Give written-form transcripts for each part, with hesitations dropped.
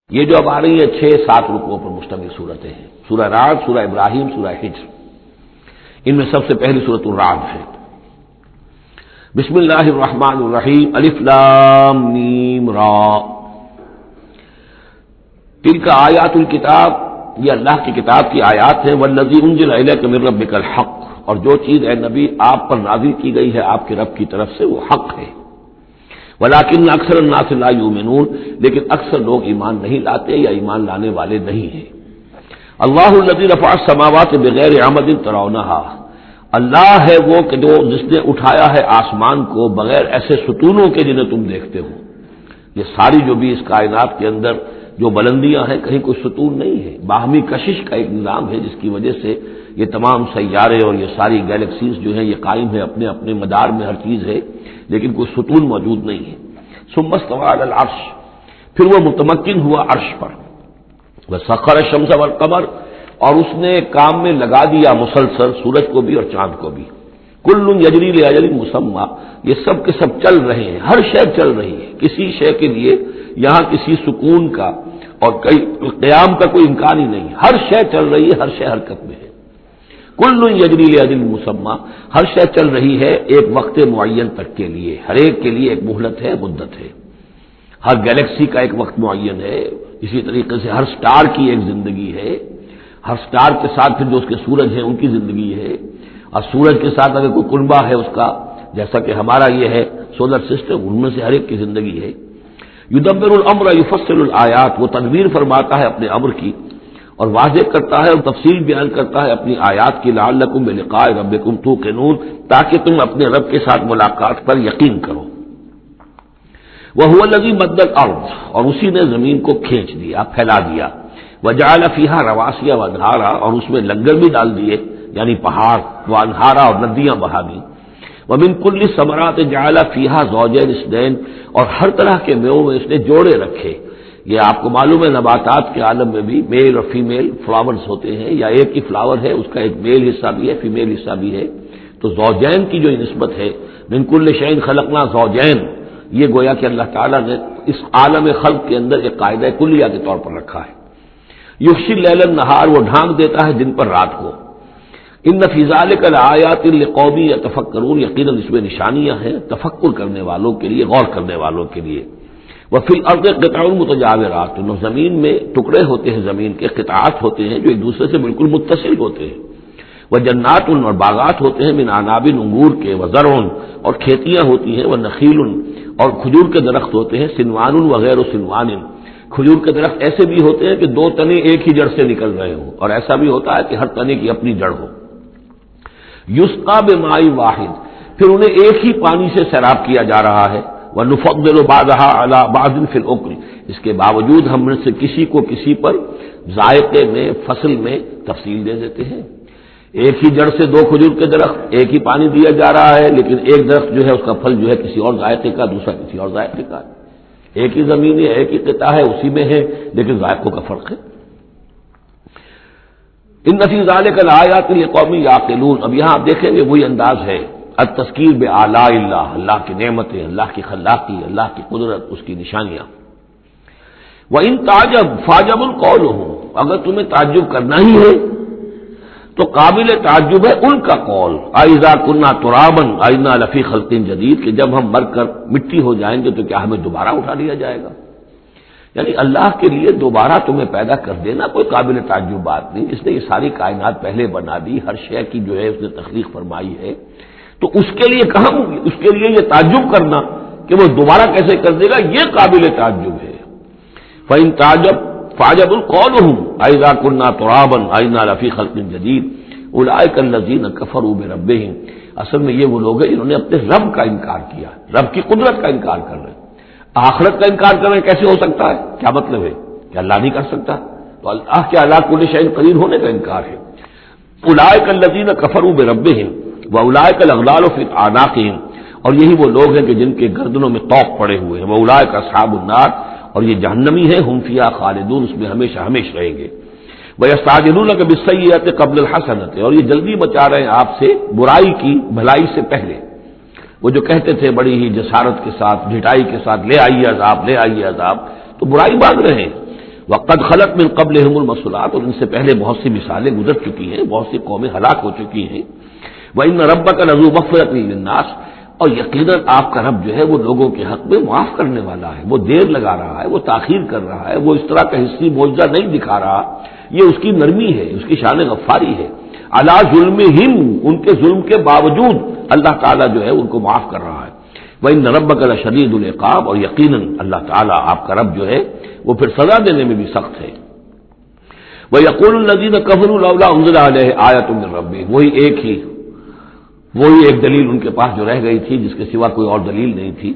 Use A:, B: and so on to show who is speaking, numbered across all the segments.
A: یہ جو اب آ رہی ہے 6-7 رکوعوں پر مشتمل صورتیں ہیں، سورہ رعد، سورہ ابراہیم، سورہ حجر۔ ان میں سب سے پہلی سورۃ الرعد ہے۔ بسم اللہ الرحمن الرحیم، الف لام میم را، تلک آیات الکتاب، یہ اللہ کی کتاب کی آیات ہیں، والذی انزل الیک من ربک الحق، اور جو چیز اے نبی آپ پر نازل کی گئی ہے آپ کے رب کی طرف سے وہ حق ہے۔ ولیکن اکثر الناس لا یؤمنون، لیکن اکثر لوگ ایمان نہیں لاتے یا ایمان لانے والے نہیں ہیں۔ اللہ الذی رفع السماوات بغیر عمد ترونہا، اللہ ہے وہ کہ جو جس نے اٹھایا ہے آسمان کو بغیر ایسے ستونوں کے جنہیں تم دیکھتے ہو۔ یہ ساری جو بھی اس کائنات کے اندر جو بلندیاں ہیں کہیں کوئی ستون نہیں ہے، باہمی کشش کا ایک نظام ہے جس کی وجہ سے یہ تمام سیارے اور یہ ساری گیلیکسیز جو ہیں یہ قائم ہے، اپنے اپنے مدار میں ہر چیز ہے، لیکن کوئی ستون موجود نہیں ہے۔ ثم استوى على العرش، پھر وہ متمکن ہوا عرش پر۔ وسخر الشمس والقمر، اور اس نے کام میں لگا دیا مسلسل سورج کو بھی اور چاند کو بھی۔ کل یجری لاجل مسمى، یہ سب کے سب چل رہے ہیں، ہر شے چل رہی ہے، کسی شے کے لیے یہاں کسی سکون کا اور قیام کا کوئی امکان ہی نہیں، ہر شے چل رہی ہے، ہر شے حرکت میں ہے۔ کل یجری لاجل مسمى، ہر شے چل رہی ہے ایک وقت معین تک کے لیے، ہر ایک کے لیے ایک مہلت ہے، مدت ہے۔ ہر گیلیکسی کا ایک وقت معین ہے، اسی طریقے سے ہر سٹار کی ایک زندگی ہے، ہر سٹار کے ساتھ پھر جو اس کے سورج ہیں ان کی زندگی ہے، اور سورج کے ساتھ اگر کوئی کنبہ ہے اس کا، جیسا کہ ہمارا یہ ہے سولر سسٹم، ان میں سے ہر ایک کی زندگی ہے۔ یدبر الامر یفصل الآیات، وہ تدبیر فرماتا ہے اپنے امر کی اور واضح کرتا ہے اور تفصیل بیان کرتا ہے اپنی آیات کی، لعلکم بلقاء ربکم توقنون، تاکہ تم اپنے رب کے ساتھ ملاقات پر یقین کرو۔ وہو الذی مد الارض، اور اسی نے زمین کو کھینچ دیا، پھیلا دیا۔ وجعل فیہا رواسی وانہارا، اور اس میں لنگر بھی ڈال دیے یعنی پہاڑ، وانہارا اور ندیاں بہا دی۔ ومن کل الثمرات جعل فیہا زوجین اثنین، اور ہر طرح کے میووں میں اس نے جوڑے رکھے۔ یہ آپ کو معلوم ہے نباتات کے عالم میں بھی میل اور فیمیل فلاورز ہوتے ہیں، یا ایک ہی فلاور ہے اس کا ایک میل حصہ بھی ہے فیمیل حصہ بھی ہے، تو زوجین کی جو نسبت ہے، من کل شیء خلقنا زوجین، یہ گویا کہ اللہ تعالیٰ نے اس عالم خلق کے اندر ایک قاعدہ کلیہ کے طور پر رکھا ہے۔ یغشی اللیل النہار، وہ ڈھانک دیتا ہے دن پر رات کو۔ ان فی ذلک لآیات لقوم یتفکرون، یقیناً اس میں نشانیاں ہیں تفکر کرنے والوں کے لیے، غور کرنے والوں کے لیے۔ وفی الارض قطع متجاورات، زمین میں ٹکڑے ہوتے ہیں، زمین کے قطعات ہوتے ہیں جو ایک دوسرے سے بالکل متصل ہوتے ہیں۔ وجنات، اور باغات ہوتے ہیں، من عناب، انگور کے، وزرع، اور کھیتیاں ہوتی ہیں، ونخیل، اور کھجور کے درخت ہوتے ہیں، سنوان وغیر سنوان، کھجور کے درخت ایسے بھی ہوتے ہیں کہ 2 تنے ایک ہی جڑ سے نکل رہے ہوں، اور ایسا بھی ہوتا ہے کہ ہر تنے کی اپنی جڑ ہو۔ یسقا بماء واحد، پھر انہیں ایک ہی پانی سے سیراب کیا جا رہا ہے۔ ونفضل بعضها على بعض في الاكل، اس کے باوجود ہم میں سے کسی کو کسی پر ذائقے میں، فصل میں تفصیل دے دیتے ہیں۔ ایک ہی جڑ سے 2 کھجور کے درخت، ایک ہی پانی دیا جا رہا ہے، لیکن ایک درخت جو ہے اس کا پھل جو ہے کسی اور ذائقے کا، دوسرا کسی اور ذائقے کا۔ ایک ہی زمین ہے، ایک ہی قطعہ ہے، اسی میں ہے، لیکن ذائقوں کا فرق ہے۔ ان فی ذلک لآیات لقوم یعقلون، اب یہاں آپ دیکھیں گے وہی انداز ہے، التذکیر بآلاء اللہ، اللہ کی نعمتیں، اللہ کی خلاقی، اللہ کی قدرت، اس کی نشانیاں۔ وَإِن تَعْجَبْ فَعْجَبٌ قَوْلُهُمْ، اگر تمہیں تعجب کرنا ہی ہے تو قابل تعجب ہے ان کا قول، اَإِذَا كُنَّا تُرَابًا أَإِنَّا لَفِي خَلْقٍ جَدِيدٍ، کہ جب ہم مر کر مٹی ہو جائیں گے تو کیا ہمیں دوبارہ اٹھا لیا جائے گا؟ یعنی اللہ کے لیے دوبارہ تمہیں پیدا کر دینا کوئی قابل تعجب بات نہیں، اس نے یہ ساری کائنات پہلے بنا دی، ہر شے کی جو ہے اس نے تخلیق فرمائی ہے، تو اس کے لیے کہاں اس کے لیے یہ تعجب کرنا کہ وہ دوبارہ کیسے کر دے گا، یہ قابل تعجب ہے۔ فَإِن تَعْجَبْ فَعْجَبٌ قَوْلُهُمْ أَإِذَا كُنَّا تُرَابًا أَإِنَّا لَفِي خَلْقٍ جَدِيدٍ أُولَٰئِكَ الَّذِينَ كَفَرُوا بِرَبِّهِمْ، اصل میں یہ وہ لوگ ہیں جنہوں نے اپنے رب کا انکار کیا، رب کی قدرت کا انکار کر رہے ہیں، آخرت کا انکار کر رہے ہیں۔ کیسے ہو سکتا ہے؟ کیا مطلب ہے کہ اللہ نہیں کر سکتا؟ تو اللہ کے علی کل شیء قدیر ہونے کا انکار ہے۔ أُولَٰئِكَ الَّذِينَ كَفَرُوا بِرَبِّهِمْ وَأُولَٰئِكَ الْأَغْلَالُ فِي أَعْنَاقِهِمْ، اور یہی وہ لوگ ہیں کہ جن کے گردنوں میں طوق پڑے ہوئے ہیں، وَأُولَٰئِكَ أَصْحَابُ النَّارِ، اور یہ جہنمی ہے، ہم فیہا خالدون، اس میں ہمیشہ ہمیشہ رہیں گے۔ وَيَسْتَعْجِلُونَكَ بِالسَّيِّئَةِ قَبْلَ الْحَسَنَةِ، اور یہ جلدی مچا رہے ہیں آپ سے برائی کی بھلائی سے پہلے۔ وہ جو کہتے تھے بڑی ہی جسارت کے ساتھ، ڈھٹائی کے ساتھ، لے آئیے عذاب، لے آئیے عذاب، تو برائی مانگ رہے ہیں۔ وقد خلت من قبلہم المثلات، اور ان سے پہلے بہت سی مثالیں گزر چکی ہیں، بہت سی قومیں ہلاک ہو چکی ہیں۔ وَإِنَّ رَبَّكَ لَذُو مَغْفِرَةٍ لِلنَّاسِ، اور یقیناً آپ کا رب جو ہے وہ لوگوں کے حق میں معاف کرنے والا ہے، وہ دیر لگا رہا ہے، وہ تاخیر کر رہا ہے، وہ اس طرح کا حصی معجزہ نہیں دکھا رہا، یہ اس کی نرمی ہے، اس کی شان غفاری ہے۔ علی ظلمہم، ان کے ظلم کے باوجود اللہ تعالیٰ جو ہے ان کو معاف کر رہا ہے۔ وَإِنَّ رَبَّكَ لَشَدِيدُ الْعِقَابِ، اور یقیناً اللہ تعالیٰ آپ کا رب جو ہے وہ پھر سزا دینے میں بھی سخت ہے۔ وَيَقُولُ الَّذِينَ كَفَرُوا لَوْلَا أُنزِلَ عَلَيْهِ آيَةٌ مِّن رَّبِّهِ، وہی ایک دلیل ان کے پاس جو رہ گئی تھی جس کے سوا کوئی اور دلیل نہیں تھی،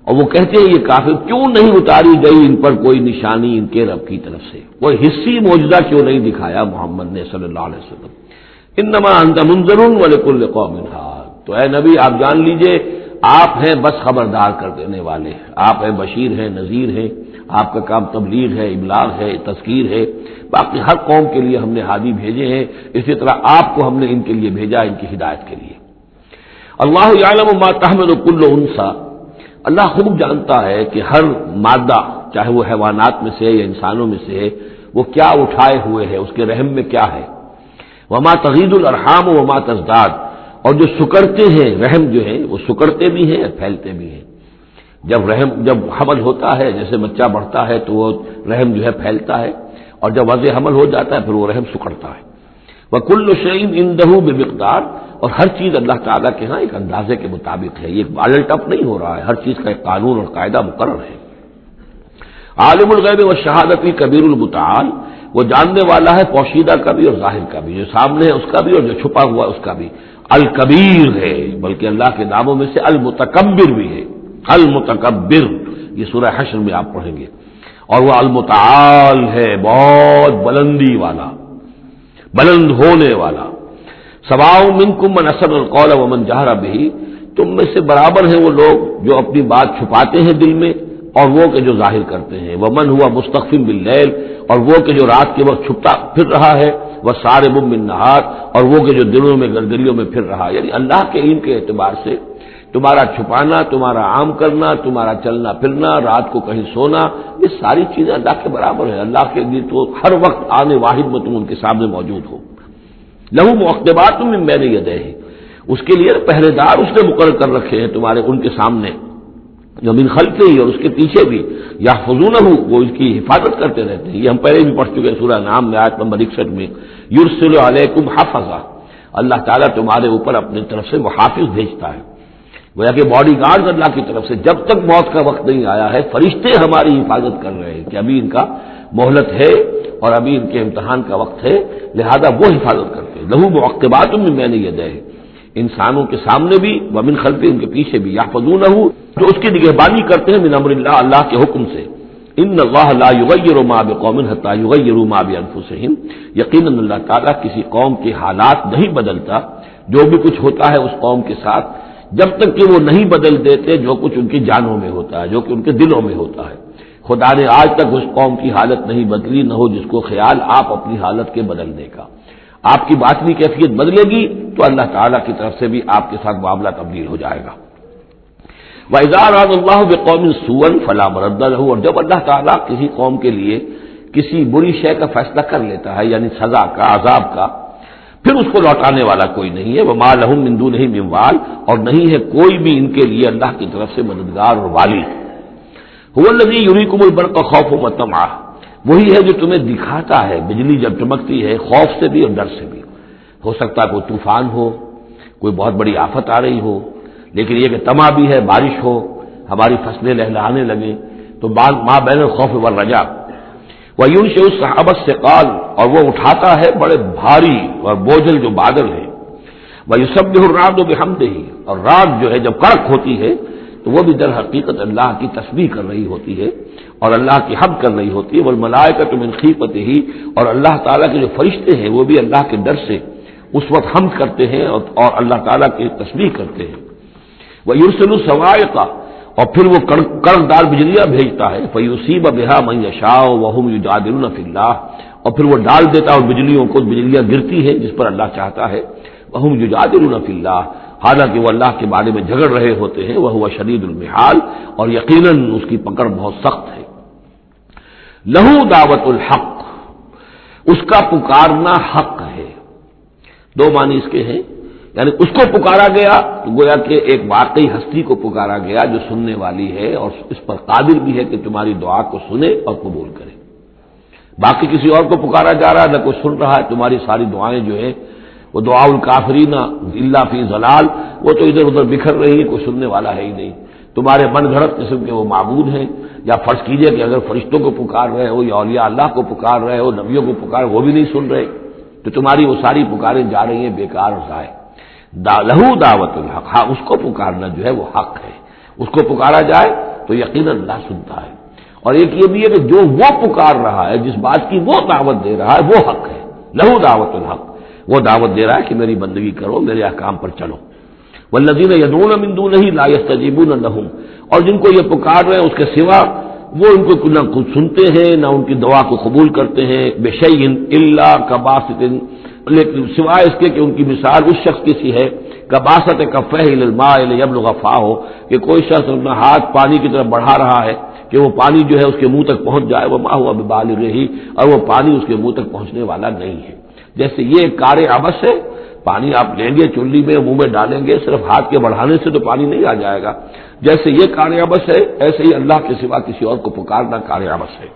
A: اور وہ کہتے ہیں یہ کافر کیوں نہیں اتاری گئی ان پر کوئی نشانی ان کے رب کی طرف سے، وہ حصی معجزہ کیوں نہیں دکھایا محمد نے صلی اللہ علیہ وسلم۔ انما انت منذر ولکل قوم حاد، تو اے نبی آپ جان لیجئے آپ ہیں بس خبردار کر دینے والے، آپ ہیں بشیر ہیں، نذیر ہیں، آپ کا کام تبلیغ ہے، ابلاغ ہے، تذکیر ہے، باقی ہر قوم کے لیے ہم نے ہادی بھیجے ہیں، اسی طرح آپ کو ہم نے ان کے لیے بھیجا، ان کی ہدایت کے لیے۔ اللہ یعلم ما تحمل کل انثی، اللہ خوب جانتا ہے کہ ہر مادہ چاہے وہ حیوانات میں سے ہے یا انسانوں میں سے ہے وہ کیا اٹھائے ہوئے ہے، اس کے رحم میں کیا ہے۔ وما تغید الارحام وما تزداد، اور جو سکڑتے ہیں رحم جو ہے وہ سکڑتے بھی ہیں اور پھیلتے بھی ہیں۔ جب حمل ہوتا ہے، جیسے بچہ بڑھتا ہے تو وہ رحم جو ہے پھیلتا ہے، اور جب وضع حمل ہو جاتا ہے پھر وہ رحم سکڑتا ہے۔ وَكُلُّ شَيْءٍ عِندَهُ بِمِقْدَارٍ، اور ہر چیز اللہ تعالیٰ کے ہاں ایک اندازے کے مطابق ہے، یہ بالل ٹپ نہیں ہو رہا ہے، ہر چیز کا ایک قانون اور قاعدہ مقرر ہے۔ عالم الغیب والشہادۃ کبیر المتعال، وہ جاننے والا ہے پوشیدہ کا بھی اور ظاہر کا بھی، جو سامنے ہے اس کا بھی اور جو چھپا ہوا ہے اس کا بھی۔ الکبیر ہے، بلکہ اللہ کے ناموں میں سے المتکبر بھی ہے، المتکبر، یہ سورہ حشر میں آپ پڑھیں گے۔ اور وہ المتعال ہے، بہت بلندی والا، بلند ہونے والا۔ سواء منکم من اسر القول ومن جہر بہ، تم میں سے برابر ہیں وہ لوگ جو اپنی بات چھپاتے ہیں دل میں اور وہ کہ جو ظاہر کرتے ہیں۔ ومن ہوا مستخف باللیل، اور وہ کہ جو رات کے وقت چھپتا پھر رہا ہے، وسارب بالنہار، اور وہ کہ جو دنوں میں گلیوں میں پھر رہا ہے۔ یعنی اللہ کے علم کے اعتبار سے تمہارا چھپانا، تمہارا عام کرنا، تمہارا چلنا پھرنا، رات کو کہیں سونا، یہ ساری چیزیں اللہ کے برابر ہیں۔ اللہ کے لیے تو ہر وقت آنے واحد میں تم ان کے سامنے موجود ہو۔ لہو معقبات من بین یدیہ، اس کے لیے پہرے دار اس نے مقرر کر رکھے ہیں تمہارے ان کے سامنے، جو من خلفہ ہی اور اس کے پیچھے بھی، یحفظونہ، وہ اس کی حفاظت کرتے رہتے ہیں۔ یہ ہم پہلے بھی پڑھ چکے ہیں سورہ انعام میں آیت نمبر 61 میں، یرسل علیکم حفظہ، اللہ تعالیٰ تمہارے اوپر اپنی طرف سے محافظ بھیجتا ہے، گویا کہ باڈی گارڈ اللہ کی طرف سے، جب تک موت کا وقت نہیں آیا ہے فرشتے ہماری حفاظت کر رہے ہیں کہ ابھی ان کا مہلت ہے اور ابھی ان کے امتحان کا وقت ہے، لہذا وہ حفاظت کرتے ہیں۔ لہو معقبات من بین یدیہ، انسانوں کے سامنے بھی، ومن خلفہ، ان کے پیچھے بھی، یحفظونہ، جو اس کی نگہبانی کرتے ہیں، من امر اللہ، اللہ کے حکم سے۔ ان اللہ لا یغیر ما بقوم حتی یغیروا ما بانفسہم، یقیناً اللہ تعالیٰ کسی قوم کے حالات نہیں بدلتا، جو بھی کچھ ہوتا ہے اس قوم کے ساتھ، جب تک کہ وہ نہیں بدل دیتے جو کچھ ان کی جانوں میں ہوتا ہے، جو کہ ان کے دلوں میں ہوتا ہے۔ خدا نے آج تک اس قوم کی حالت نہیں بدلی، نہ ہو جس کو خیال آپ اپنی حالت کے بدلنے کا۔ آپ کی باطنی کیفیت بدلے گی تو اللہ تعالیٰ کی طرف سے بھی آپ کے ساتھ معاملہ تبدیل ہو جائے گا۔ وَإِذَا أَرَادَ اللَّهُ بِقَوْمٍ سُوءًا فَلَا مَرَدَّ لَهُ، اور جب اللہ تعالیٰ کسی قوم کے لیے کسی بری شے کا فیصلہ کر لیتا ہے، یعنی سزا کا، عذاب کا، پھر اس کو لوٹانے والا کوئی نہیں ہے۔ وَمَا لَهُم مِّن دُونِهِ مِن وَالٍ، اور نہیں ہے کوئی بھی ان کے لیے اللہ کی طرف سے مددگار اور والی۔ هُوَ الَّذِي يُرِيكُمُ الْبَرْقَ خَوْفًا وَطَمَعًا، وہی ہے جو تمہیں دکھاتا ہے بجلی جب چمکتی ہے، خوف سے بھی اور ڈر سے بھی۔ ہو سکتا ہے کوئی طوفان ہو، کوئی بہت بڑی آفت آ رہی ہو، لیکن یہ کہ طمع بھی ہے، بارش ہو، ہماری فصلیں لہلہانے لگیں، تو ماں بین الخوف والرجاء۔ وَيُنشِئُ السَّحَابَ الثِّقَالَ، اور وہ اٹھاتا ہے بڑے بھاری اور بوجھل جو بادل ہیں۔ وَيُسَبِّحُ الرَّعْدُ بِحَمْدِهِ، اور رات جو ہے جب کڑک ہوتی ہے تو وہ بھی در حقیقت اللہ کی تسبیح کر رہی ہوتی ہے اور اللہ کی حمد کر رہی ہوتی ہے۔ وَالْمَلَائِكَةُ مِنْ خِیفَتِهِ، اور اللہ تعالیٰ کے جو فرشتے ہیں وہ بھی اللہ کے ڈر سے اس وقت حمد کرتے ہیں اور اللہ تعالیٰ کی تسبیح کرتے ہیں۔ وَيُرْسِلُ الصَّوَاعِقَ، اور پھر وہ کڑکدار بجلیاں بھیجتا ہے، فَيُصِيبَ بِهَا مَن يَشَاءُ وَهُمْ يُجَادِلُونَ فِي اللَّهِ، اور پھر وہ ڈال دیتا ہے بجلیوں کو، بجلیاں گرتی ہیں جس پر اللہ چاہتا ہے، وَهُمْ يُجَادِلُونَ فِي اللَّهِ، حالانکہ وہ اللہ کے بارے میں جھگڑ رہے ہوتے ہیں، وَهُوَ شَدِيدُ الْمِحَالِ، اور یقیناً اس کی پکڑ بہت سخت ہے۔ لہو دعوت الحق، اس کا پکارنا حق ہے. دو معنی اس کے ہیں، یعنی اس کو پکارا گیا تو گویا کہ ایک واقعی ہستی کو پکارا گیا جو سننے والی ہے اور اس پر قادر بھی ہے کہ تمہاری دعا کو سنے اور قبول کرے. باقی کسی اور کو پکارا جا رہا ہے، نہ کوئی سن رہا ہے. تمہاری ساری دعائیں جو ہیں وہ دعاء الکافرین الا فی ضلال، وہ تو ادھر ادھر بکھر رہی ہے، کوئی سننے والا ہے ہی نہیں. تمہارے من گھڑت قسم کے وہ معبود ہیں، یا فرض کیجئے کہ اگر فرشتوں کو پکار رہے ہو یا اولیاء اللہ کو پکار رہے ہو، نبیوں کو پکار، وہ بھی نہیں سن رہے، تو تمہاری وہ ساری پکاریں جا رہی ہیں بیکار اور ضائع. لہو دعوت الحق، ہاں اس کو پکارنا جو ہے وہ حق ہے. اس کو پکارا جائے تو یقیناً اللہ سنتا ہے. اور ایک یہ بھی ہے کہ جو وہ پکار رہا ہے، جس بات کی وہ دعوت دے رہا ہے، وہ حق ہے. لہو دعوت الحق، وہ دعوت دے رہا ہے کہ میری بندگی کرو، میرے احکام پر چلو. والذین یدعون من دونہ لا یستجیبون لہم، اور جن کو یہ پکار رہے ہیں اس کے سوا وہ ان کو نہ کچھ سنتے ہیں نہ ان کی دعا کو قبول کرتے ہیں. بشیء الا کباسط، لیکن سوائے اس کے کہ ان کی مثال اس شخص کی سی ہے کباسط کفہ الی الماء لیبلغ فاہ، کہ کوئی شخص اپنا ہاتھ پانی کی طرف بڑھا رہا ہے کہ وہ پانی جو ہے اس کے منہ تک پہنچ جائے. وما هو ببالغہ، اور وہ پانی اس کے منہ تک پہنچنے والا نہیں ہے. جیسے یہ کار عبث ہے، پانی آپ لیں گے چلی میں منہ میں ڈالیں گے، صرف ہاتھ کے بڑھانے سے تو پانی نہیں آ جائے گا. جیسے یہ کار عبث ہے، ایسے ہی اللہ کے سوا کسی اور کو پکارنا کار عبث ہے.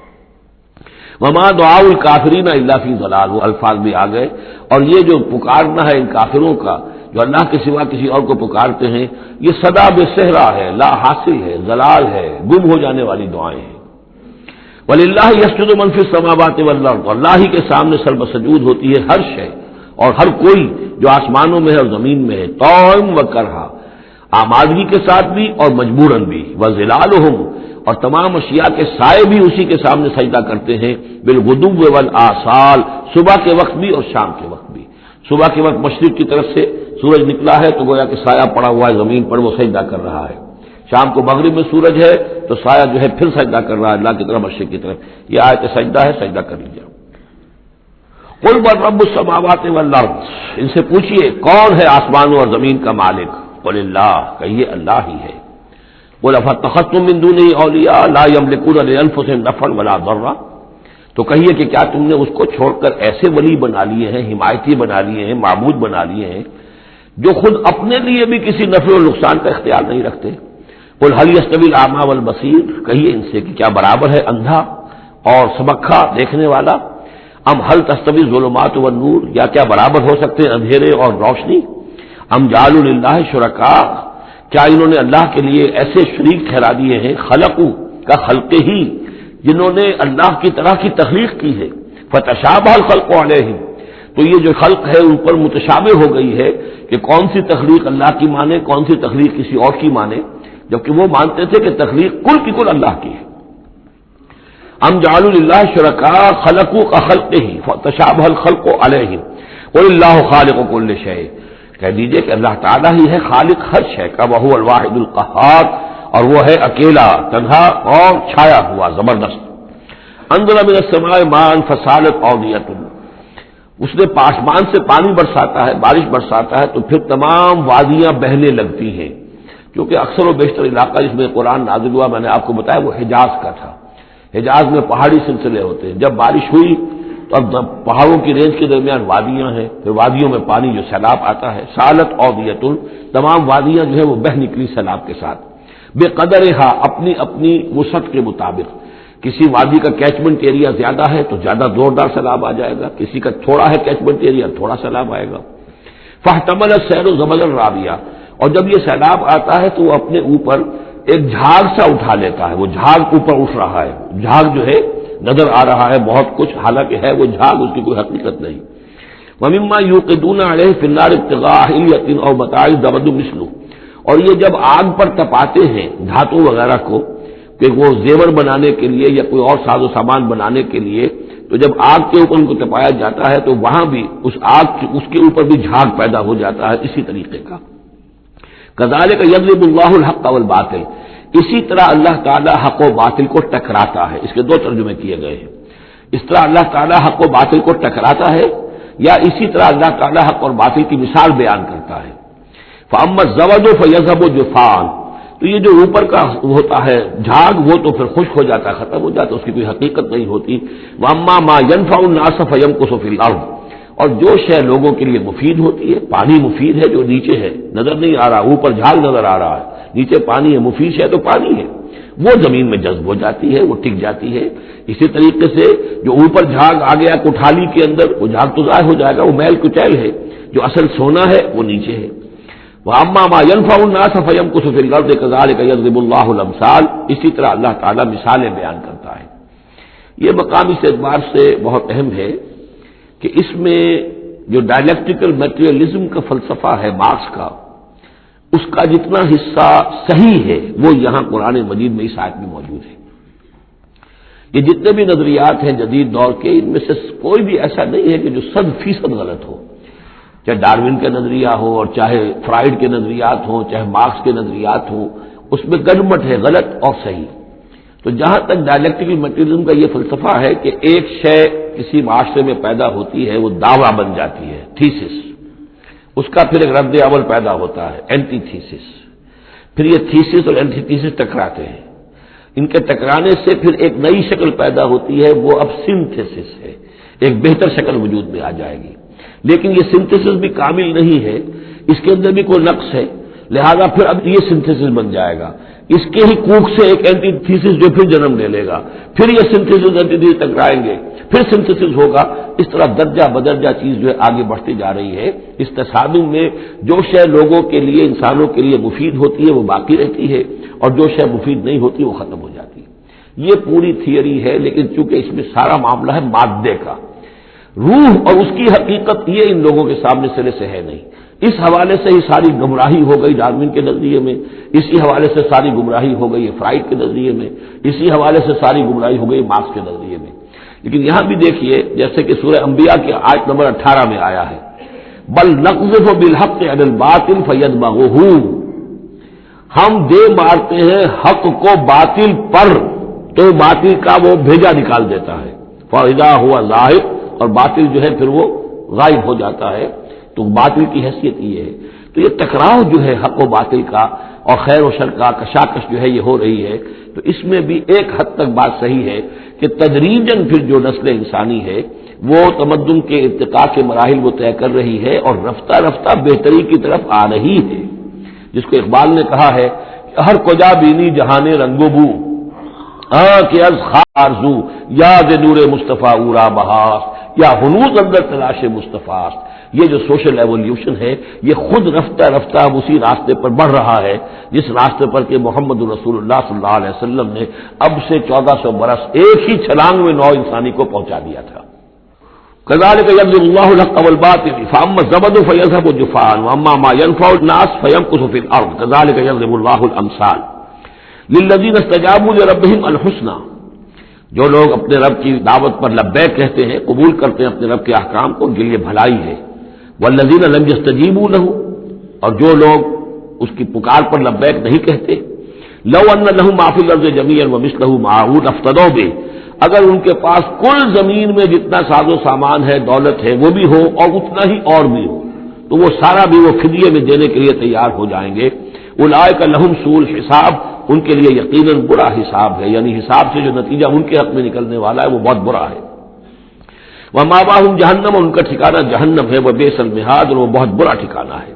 A: وما دعاء الکافرین الا فی ضلال، وہ الفاظ بھی آ گئے. اور یہ جو پکارنا ہے ان کافروں کا جو اللہ کے سوا کسی اور کو پکارتے ہیں، یہ صدا بے صحرا ہے، لا حاصل ہے، ضلال ہے، گم ہو جانے والی دعائیں ہیں. وللہ یسجد من فی السماوات والارض، اللہ ہی کے سامنے سر بسجود ہوتی ہے ہر شے اور ہر کوئی جو آسمانوں میں ہے اور زمین میں ہے. طوعا وکرہا، آمادگی کے ساتھ بھی اور مجبوراً بھی. وظلالہم، اور تمام اشیاء کے سائے بھی اسی کے سامنے سجدہ کرتے ہیں. بالغدو والآصال، صبح کے وقت بھی اور شام کے وقت بھی. صبح کے وقت مشرق کی طرف سے سورج نکلا ہے تو گویا کہ سایہ پڑا ہوا ہے زمین پر، وہ سجدہ کر رہا ہے. شام کو مغرب میں سورج ہے تو سایہ جو ہے پھر سجدہ کر رہا ہے اللہ کی طرف، مشرق کی طرف. یہ آیت سجدہ ہے، سجدہ کر لیجیے. قل من رب السماوات والارض، ان سے پوچھئے کون ہے آسمانوں اور زمین کا مالک. قل اللہ، کہیے اللہ ہی ہے. قل افاتخذتم من دونہ اولیاء لا یملکون لانفسہم نفعا ولا ضرا، تو کہیے کہ کیا تم نے اس کو چھوڑ کر ایسے ولی بنا لیے ہیں، حمایتی بنا لیے ہیں، معبود بنا لیے ہیں جو خود اپنے لیے بھی کسی نفع و نقصان کا اختیار نہیں رکھتے. قل هل يستوي الاعمى والبصير، کہیے ان سے کہ کیا برابر ہے اندھا اور سبکھا دیکھنے والا. ام هل تستوي الظلمات والنور، یا کیا برابر ہو سکتے ہیں اندھیرے اور روشنی. ام جعلوا للہ شرکاء، کیا انہوں نے اللہ کے لیے ایسے شریک ٹھہرا دیے ہیں. خلقوا کا خلق ہی، جنہوں نے اللہ کی طرح کی تخلیق کی ہے. فتشابہ الخلق علیہم، تو یہ جو خلق ہے ان پر متشابہ ہو گئی ہے کہ کون سی تخلیق اللہ کی مانے، کون سی تخلیق کسی اور کی مانے، جبکہ وہ مانتے تھے کہ تخلیق کل کی کل اللہ کی ہے. ام جعلوا للہ شرکاء خلقوا كخلقہ فتشابہ الخلق علیہم قل اللہ خالق کل شیء، کہہ دیجئے کہ اللہ تعالیٰ ہی ہے خالق ہر شے کا. وہو الواحد القہار، اور وہ ہے اکیلا، تنہا اور چھایا ہوا، زبردست. انزل من السماء ماء فسالت اودیۃ، اس نے آسمان سے پانی برساتا ہے، بارش برساتا ہے تو پھر تمام وادیاں بہنے لگتی ہیں. کیونکہ اکثر و بیشتر علاقہ جس میں قرآن نازل ہوا، میں نے آپ کو بتایا وہ حجاز کا تھا. حجاز میں پہاڑی سلسلے ہوتے ہیں. جب بارش ہوئی تو اب پہاڑوں کی رینج کے درمیان وادیاں ہیں، پھر وادیوں میں پانی جو سیلاب آتا ہے. سالت اودیۃ، تمام وادیاں جو ہے وہ بہ نکلی سیلاب کے ساتھ. بے قدرہا، اپنی اپنی وسعت کے مطابق. کسی وادی کا کیچمنٹ ایریا زیادہ ہے تو زیادہ زوردار سیلاب آ جائے گا، کسی کا تھوڑا ہے کیچمنٹ ایریا، تھوڑا سیلاب آئے گا. فاحتمل السیل زبدا رابیہ، اور جب یہ سیلاب آتا ہے تو وہ اپنے اوپر ایک جھاگ سا اٹھا لیتا ہے. وہ جھاگ اوپر اٹھ رہا ہے، جھاگ جو ہے نظر آ رہا ہے بہت کچھ، حالانکہ ہے وہ جھاگ، اس کی کوئی حقیقت نہیں. ومما یوقدون علیہ فی النار ابتغاء حلیۃ او متاع زبد مثلہ، اور یہ جب آگ پر تپاتے ہیں دھاتوں وغیرہ کو کہ وہ زیور بنانے کے لیے یا کوئی اور ساز و سامان بنانے کے لیے، تو جب آگ کے اوپر ان کو تپایا جاتا ہے تو وہاں بھی اس آگ اس کے اوپر بھی جھاگ پیدا ہو جاتا ہے اسی طریقے کا. کذالک یضرب اللہ الحق والباطل، اسی طرح اللہ تعالیٰ حق و باطل کو ٹکراتا ہے. اس کے دو ترجمے کیے گئے ہیں. اس طرح اللہ تعالیٰ حق و باطل کو ٹکراتا ہے، یا اسی طرح اللہ تعالیٰ حق اور باطل کی مثال بیان کرتا ہے. فَأَمَّا الزَّبَدُ فَيَذْهَبُ جُفَاءً، تو یہ جو اوپر کا ہوتا ہے جھاگ وہ تو پھر خشک ہو جاتا ہے، ختم ہو جاتا ہے، اس کی کوئی حقیقت نہیں ہوتی۔ واما ما ينفع الناس فيمكث في الارض، اور جو شے لوگوں کے لیے مفید ہوتی ہے، پانی مفید ہے جو نیچے ہے، نظر نہیں آ رہا، اوپر جھاگ نظر آ رہا ہے، نیچے پانی ہے، مفید شے تو پانی ہے، وہ زمین میں جذب ہو جاتی ہے، وہ ٹک جاتی ہے۔ اسی طریقے سے جو اوپر جھاگ آ گیا کوٹھالی کے اندر، وہ جھاگ تو ضائع ہو جائے گا، وہ میل کچیل ہے، جو اصل سونا ہے وہ نیچے ہے۔ وَأَمَّا مَا يَنْفَعُ النَّاسَ فَيَمْكُثُ فِي الْأَرْضِ كَذَلِكَ يَضْرِبُ اللَّهُ الْأَمْثَالَ، اسی طرح اللہ تعالیٰ مثالیں بیان کرتا ہے۔ یہ مقام اس اعتبار سے بہت اہم ہے کہ اس میں جو ڈائلیکٹیکل میٹیریلزم کا فلسفہ ہے مارکس کا، اس کا جتنا حصہ صحیح ہے وہ یہاں قرآن مجید میں اس آیت میں موجود ہے۔ یہ جتنے بھی نظریات ہیں جدید دور کے، ان میں سے کوئی بھی ایسا نہیں ہے کہ جو 100% غلط ہو، چاہے ڈاروین کا نظریہ ہو اور چاہے فرائیڈ کے نظریات ہوں، چاہے مارکس کے نظریات ہوں، اس میں گڈمٹ ہے غلط اور صحیح۔ تو جہاں تک ڈائلیکٹیکل میٹیریلزم کا یہ فلسفہ ہے کہ ایک شے کسی معاشرے میں پیدا ہوتی ہے، وہ دعویٰ بن جاتی ہے، تھیسس، اس کا پھر ایک رد عمل پیدا ہوتا ہے، اینٹی تھیسس، پھر یہ تھیسس اور اینٹی تھیسس ٹکراتے ہیں، ان کے ٹکرانے سے پھر ایک نئی شکل پیدا ہوتی ہے، وہ اب سنتھیسس ہے، ایک بہتر شکل وجود میں آ جائے گی۔ لیکن یہ سنتھیسس بھی کامل نہیں ہے، اس کے اندر بھی کوئی نقص ہے، لہذا پھر اب یہ سنتھیسس بن جائے گا، اس کے ہی کوکھ سے ایک اینٹی تھیسس جو پھر جنم لے لے گا، پھر یہ سنتھیسس اینٹی تھیسس ٹکرائیں گے، پھر سنتھیسس ہوگا، اس طرح درجہ بدرجہ چیز جو ہے آگے بڑھتی جا رہی ہے۔ اس تصادم میں جو شے لوگوں کے لیے، انسانوں کے لیے مفید ہوتی ہے وہ باقی رہتی ہے، اور جو شے مفید نہیں ہوتی وہ ختم ہو جاتی ہے۔ یہ پوری تھیوری ہے، لیکن چونکہ اس میں سارا معاملہ ہے مادے کا، روح اور اس کی حقیقت یہ ان لوگوں کے سامنے سرے سے ہے نہیں۔ اس حوالے سے ہی ساری گمراہی ہو گئی ڈاروین کے نظریے میں، اسی حوالے سے ساری گمراہی ہو گئی فرائیڈ کے نظریے میں، اسی حوالے سے ساری گمراہی ہو گئی مارکس کے نظریے میں۔ لیکن یہاں بھی دیکھیے، جیسے کہ سورہ انبیاء کی آیت نمبر 18 میں آیا ہے، بل نقذف بالحق علی الباطل فیدمغہ، ہم دے مارتے ہیں حق کو باطل پر تو باطل کا وہ بھیجا نکال دیتا ہے، فاذا هو ظاہر، اور باطل جو ہے پھر وہ غائب ہو جاتا ہے۔ تو باطل کی حیثیت یہ ہے۔ تو یہ ٹکراؤ جو ہے حق و باطل کا اور خیر و شر کا کشاکش جو ہے یہ ہو رہی ہے، تو اس میں بھی ایک حد تک بات صحیح ہے کہ تدریجاً پھر جو نسل انسانی ہے وہ تمدن کے ارتقاء کے مراحل وہ طے کر رہی ہے اور رفتہ رفتہ بہتری کی طرف آ رہی ہے، جس کو اقبال نے کہا ہے کہ ہر کجا بینی جہان رنگ و بو، کہ از خارزو یاد نور مصطفیٰ اورا بہاس، یا ہنوز اندر تلاش مصطفیٰ۔ یہ جو سوشل ایولیوشن ہے یہ خود رفتہ رفتہ اب اسی راستے پر بڑھ رہا ہے جس راستے پر کہ محمد رسول اللہ صلی اللہ علیہ وسلم نے اب سے 1400 برس ایک ہی چھلانگ میں نو انسانی کو پہنچا دیا تھا۔ كذلك يضرب الله الحق والباطل فاما الزبد فيذهب جفاء واما ما ينفع الناس فيمكث في الارض كذلك يضرب الله الامثال للذين استجابوا لربهم الحسنى، جو لوگ اپنے رب کی دعوت پر لبیک کہتے ہیں، قبول کرتے ہیں اپنے رب کے احکام کو، ان کے لیے بھلائی ہے۔ والذین لم یستجیبوا لہ، اور جو لوگ اس کی پکار پر لبیک نہیں کہتے، لو ان لہم ما فی الارض جمیعا ومثلہ معہ لافتدوا بہ، اگر ان کے پاس کل زمین میں جتنا ساز و سامان ہے، دولت ہے، وہ بھی ہو اور اتنا ہی اور بھی ہو، تو وہ سارا بھی وہ فدیے میں دینے کے لیے تیار ہو جائیں گے۔ اولئک لہم سوء الحساب، ان کے لیے یقیناً برا حساب ہے، یعنی حساب سے جو نتیجہ ان کے حق میں نکلنے والا ہے وہ بہت برا ہے۔ ومأواہم جہنم، ان کا ٹھکانہ جہنم ہے، وبئس المہاد، اور وہ بہت برا ٹھکانہ ہے۔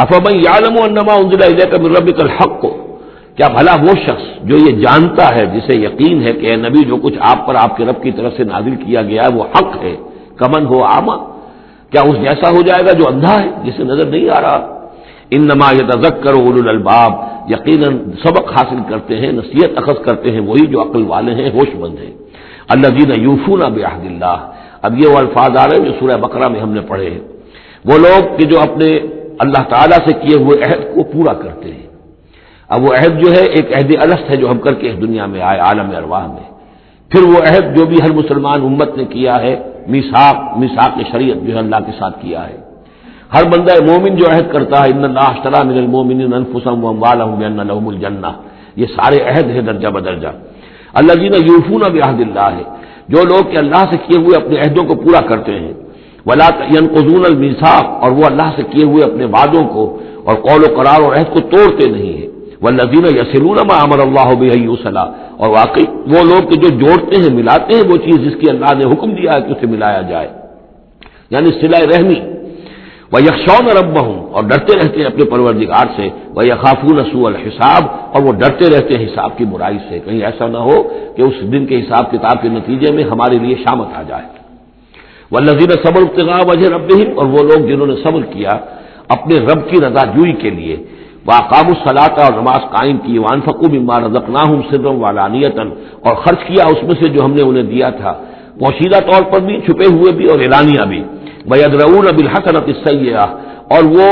A: افمن یعلم انما انزل الیک من ربک الحق، کیا بھلا وہ شخص جو یہ جانتا ہے، جسے یقین ہے کہ اے نبی جو کچھ آپ پر آپ کے رب کی طرف سے نازل کیا گیا ہے وہ حق ہے، کمن ہو اعمی، کیا اس جیسا ہو جائے گا جو اندھا ہے، جسے نظر نہیں آ رہا۔ انما یتذکر اولو الالباب، یقیناً سبق حاصل کرتے ہیں، نصیحت اخذ کرتے ہیں وہی جو عقل والے ہیں، ہوش مند ہیں۔ الذین یوفون بعہد اللہ، اب یہ وہ الفاظ آ رہے ہیں جو سورہ بقرہ میں ہم نے پڑھے ہیں، وہ لوگ کہ جو اپنے اللہ تعالیٰ سے کیے ہوئے عہد کو پورا کرتے ہیں۔ اب وہ عہد جو ہے ایک عہد الست ہے جو ہم کر کے اس دنیا میں آئے عالم ارواح میں، پھر وہ عہد جو بھی ہر مسلمان امت نے کیا ہے، میثاق شریعت جو ہے اللہ کے ساتھ کیا ہے۔ ہر بندہ مومن جو عہد کرتا ہے، ان اللہ اشتری من المؤمنین انفسهم واموالهم بان لهم الجنہ، یہ سارے عہد ہیں درجہ بدرجہ۔ الذین یوفون بعہد اللہ، جو لوگ کہ اللہ سے کیے ہوئے اپنے عہدوں کو پورا کرتے ہیں، ولا ينقضون الميثاق، اور وہ اللہ سے کیے ہوئے اپنے وعدوں کو اور قول و قرار اور عہد کو توڑتے نہیں ہیں۔ والذین یصلون ما امر اللہ بہ ان یوصلا، اور واقعی وہ لوگ کہ جو جوڑتے ہیں، ملاتے ہیں وہ چیز جس کی اللہ نے حکم دیا ہے کہ اسے ملایا جائے، یعنی صلہ رحمی۔ وَيَخْشَوْنَ رَبَّهُمْ، اور ڈرتے رہتے ہیں اپنے پروردگار سے، وَيَخَافُونَ سُوءَ الْحِسَابِ، اور وہ ڈرتے رہتے ہیں حساب کی برائی سے، کہیں ایسا نہ ہو کہ اس دن کے حساب کتاب کے نتیجے میں ہمارے لیے شامت آ جائے۔ وَالَّذِينَ صَبَرُوا ابْتِغَاءَ وَجْهِ رَبِّهِمْ، اور وہ لوگ جنہوں نے صبر کیا اپنے رب کی رضا جوئی کے لیے، وَأَقَامُوا الصَّلَاةَ، اور نماز قائم کی، وَأَنفَقُوا مِمَّا رَزَقْنَاهُمْ سِرًّا وَعَلَانِيَةً، اور خرچ کیا اس میں سے جو ہم نے انہیں دیا تھا، پوشیدہ طور پر بھی، چھپے ہوئے بھی اور اعلانیہ بھی۔ وَيَدْرَؤُونَ بِالْحَسَنَةِ السَّيِّئَةَ، اور وہ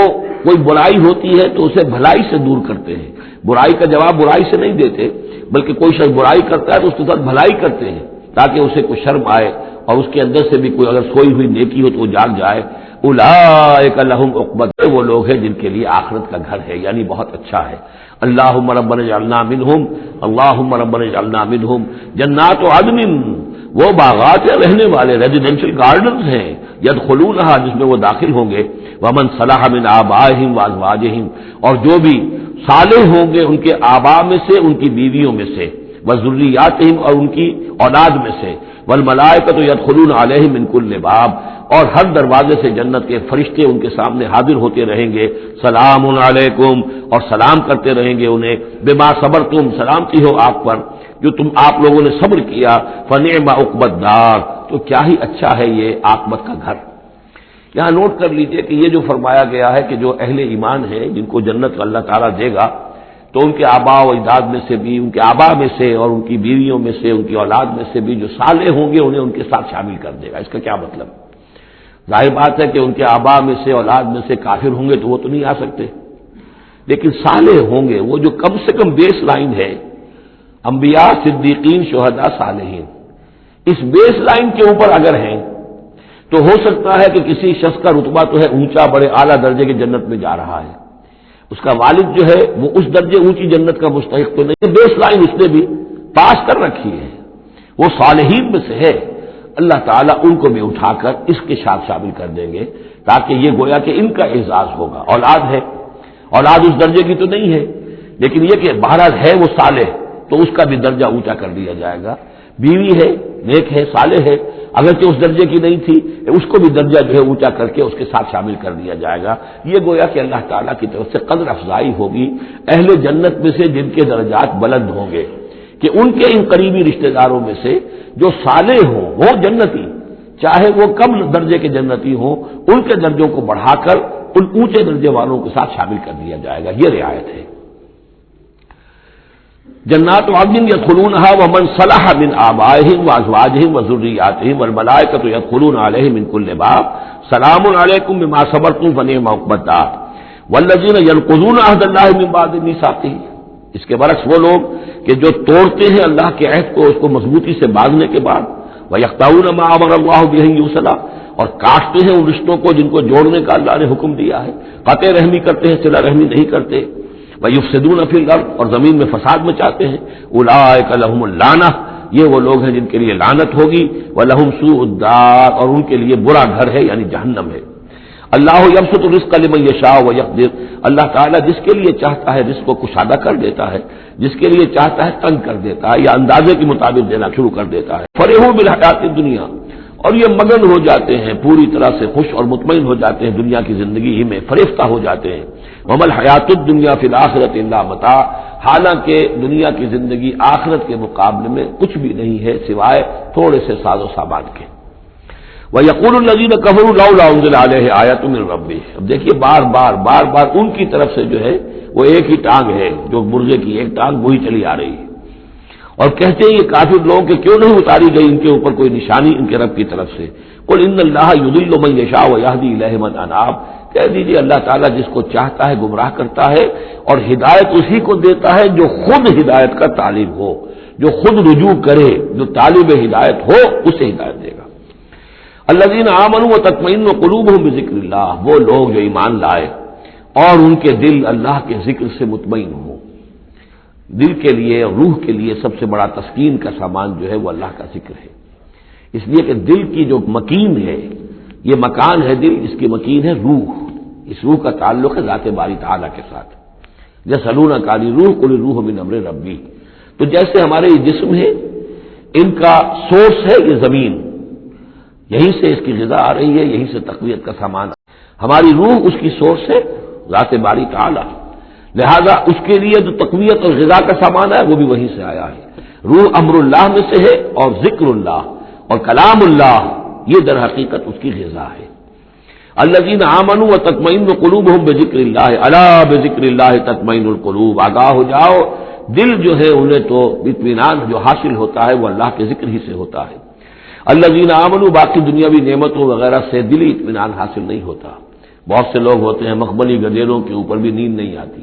A: کوئی برائی ہوتی ہے تو اسے بھلائی سے دور کرتے ہیں، برائی کا جواب برائی سے نہیں دیتے، بلکہ کوئی شخص برائی کرتا ہے تو اس کے ساتھ بھلائی کرتے ہیں تاکہ اسے کوئی شرم آئے اور اس کے اندر سے بھی کوئی اگر سوئی ہوئی نیکی ہو تو وہ جاگ جائے۔ اولئک لہم عقبیٰ، وہ لوگ ہیں جن کے لیے آخرت کا گھر ہے، یعنی بہت اچھا ہے۔ اللہم ربنا اجعلنا منہم، اللہم ربنا اجعلنا منہم۔ جنات عدن، وہ باغات رہنے والے ریزیڈینشل گارڈنز ہیں، یدخلونہا، جس میں وہ داخل ہوں گے، ومن صلح من آبائہم وازواجہم، اور جو بھی صالح ہوں گے ان کے آبا میں سے، ان کی بیویوں میں سے، وذریاتہم، اور ان کی اولاد میں سے، والملائکۃ یدخلون علیہم من کل باب، اور ہر دروازے سے جنت کے فرشتے ان کے سامنے حاضر ہوتے رہیں گے، سلام علیکم، اور سلام کرتے رہیں گے انہیں، بما صبرتم، سلامتی ہو آپ پر جو آپ لوگوں نے صبر کیا، فنعم عقبی الدار، تو کیا ہی اچھا ہے یہ عاقبت کا گھر۔ یہاں نوٹ کر لیجئے کہ یہ جو فرمایا گیا ہے کہ جو اہل ایمان ہیں جن کو جنت اللہ تعالیٰ دے گا، تو ان کے آبا و اجداد میں سے بھی، ان کے آبا میں سے اور ان کی بیویوں میں سے، ان کی اولاد میں سے بھی جو صالح ہوں گے انہیں ان کے ساتھ شامل کر دے گا۔ اس کا کیا مطلب؟ ظاہر بات ہے کہ ان کے آبا میں سے، اولاد میں سے کافر ہوں گے تو وہ تو نہیں آ سکتے، لیکن صالح ہوں گے، وہ جو کم سے کم بیس لائن ہے، انبیاء، صدیقین، شہداء، صالحین، اس بیس لائن کے اوپر اگر ہیں تو ہو سکتا ہے کہ کسی شخص کا رتبہ تو ہے اونچا، بڑے اعلیٰ درجے کی جنت میں جا رہا ہے، اس کا والد جو ہے وہ اس درجے اونچی جنت کا مستحق تو نہیں، بیس لائن اس نے بھی پاس کر رکھی ہے، وہ صالحین میں سے ہے، اللہ تعالیٰ ان کو بھی اٹھا کر اس کے ساتھ شامل کر دیں گے، تاکہ یہ گویا کہ ان کا اعزاز ہوگا۔ اولاد ہے، اولاد اس درجے کی تو نہیں ہے، لیکن یہ کہ بہرحال ہے وہ صالح، تو اس کا بھی درجہ اونچا کر دیا جائے گا۔ بیوی ہے، نیک ہے، صالح ہے، اگرچہ اس درجے کی نہیں تھی، اس کو بھی درجہ جو ہے اونچا کر کے اس کے ساتھ شامل کر دیا جائے گا۔ یہ گویا کہ اللہ تعالیٰ کی طرف سے قدر افزائی ہوگی اہل جنت میں سے جن کے درجات بلند ہوں گے، کہ ان کے ان قریبی رشتہ داروں میں سے جو صالح ہوں وہ جنتی، چاہے وہ کم درجے کے جنتی ہوں، ان کے درجوں کو بڑھا کر ان اونچے درجے والوں کے ساتھ شامل کر دیا جائے گا۔ یہ رعایت ہے۔ جنات عدن یدخلونہا ومن صلح من آبائہم وازواجہم وذریاتہم والملائکۃ یدخلون علیہم من کل باب سلام علیکم بما صبرتم فنعم عقبی الدار والذین ینقضون عہد اللہ من بعد میثاقہ۔ اس کے برعکس وہ لوگ کہ جو توڑتے ہیں اللہ کے عہد کو، اس کو مضبوطی سے باندھنے کے بعد، وَيَقْطَعُونَ مَا أَمَرَ اللَّهُ بِهِ أَن يُوصَلَ، اور کاٹتے ہیں ان رشتوں کو جن کو جوڑنے کا اللہ نے حکم دیا ہے، قطع رحمی کرتے ہیں، صلہ رحمی نہیں کرتے، وَيُفْسِدُونَ فِي الْأَرْضِ، اور زمین میں فساد مچاتے ہیں، أُولَٰئِكَ لَهُمُ اللَّعْنَةُ، یہ وہ لوگ ہیں جن کے لیے لعنت ہوگی، وَلَهُمْ سُوءُ الدَّارِ، اور ان کے لیے برا گھر ہے یعنی جہنم ہے۔ اللہ یبسط الرزق لمن یشاء ویقدر، اللہ تعالیٰ جس کے لیے چاہتا ہے رزق کو کشادہ کر دیتا ہے، جس کے لیے چاہتا ہے تنگ کر دیتا ہے یا اندازے کے مطابق دینا شروع کر دیتا ہے۔ فرحوا بالحیات الدنیا، اور یہ مگن ہو جاتے ہیں، پوری طرح سے خوش اور مطمئن ہو جاتے ہیں دنیا کی زندگی ہی میں، فریفتہ ہو جاتے ہیں۔ وما الحیات الدنیا فی الآخرۃ الا متاع، حالانکہ دنیا کی زندگی آخرت کے مقابلے میں کچھ بھی نہیں ہے سوائے تھوڑے سے ساز و سامان کے۔ وَيَقُولُ الَّذِينَ كَفَرُوا لَوْلَا أُنزِلَ عَلَيْهِ آيَةٌ مِّن رَّبِّهِ، اب دیکھیے بار بار ان کی طرف سے جو ہے وہ ایک ہی ٹانگ ہے، جو مرغے کی ایک ٹانگ وہی چلی آ رہی ہے، اور کہتے ہیں یہ کافر لوگ کہ کیوں نہیں اتاری گئی ان کے اوپر کوئی نشانی ان کے رب کی طرف سے۔ قُلْ إِنَّ اللَّهَ يُضِلُّ مَن يَشَاءُ وَيَهْدِي إِلَيْهِ مَنْ أَنَابَ، کہہ دیجیے اللہ تعالیٰ جس کو چاہتا ہے گمراہ کرتا ہے، اور ہدایت اسی کو دیتا ہے جو خود ہدایت کا طالب ہو، جو خود رجوع کرے، جو طالب ہدایت ہو اسے ہدایت دے گا۔ الذین آمنوا وتطمئن قلوبهم بذکر اللہ، وہ لوگ جو ایمان لائے اور ان کے دل اللہ کے ذکر سے مطمئن ہوں۔ دل کے لیے، روح کے لیے سب سے بڑا تسکین کا سامان جو ہے وہ اللہ کا ذکر ہے، اس لیے کہ دل کی جو مکین ہے، یہ مکان ہے دل، اس کی مکین ہے روح، اس روح کا تعلق ہے ذات باری تعالیٰ کے ساتھ۔ یسألونک عن الروح قل الروح من امر ربی. تو جیسے ہمارے یہ جسم ہے، ان کا سورس ہے یہ زمین، یہیں سے اس کی غذا آ رہی ہے، یہیں سے تقویت کا سامان. ہماری روح اس کی سورس ہے ذات باری تعالی، لہذا اس کے لیے جو تقویت اور غذا کا سامان ہے وہ بھی وہیں سے آیا ہے. روح امر اللہ میں سے ہے، اور ذکر اللہ اور کلام اللہ یہ در حقیقت اس کی غذا ہے. الذین آمنوا وتطمئن قلوبهم بذکر اللہ الا بذکر اللہ تطمئن القلوب. آگاہ ہو جاؤ، دل جو ہے انہیں تو اطمینان جو حاصل ہوتا ہے وہ اللہ کے ذکر ہی سے ہوتا ہے. الذین آمنوا، باقی دنیاوی نعمتوں وغیرہ سے دلی اطمینان حاصل نہیں ہوتا. بہت سے لوگ ہوتے ہیں مخملی گدیروں کے اوپر بھی نیند نہیں آتی،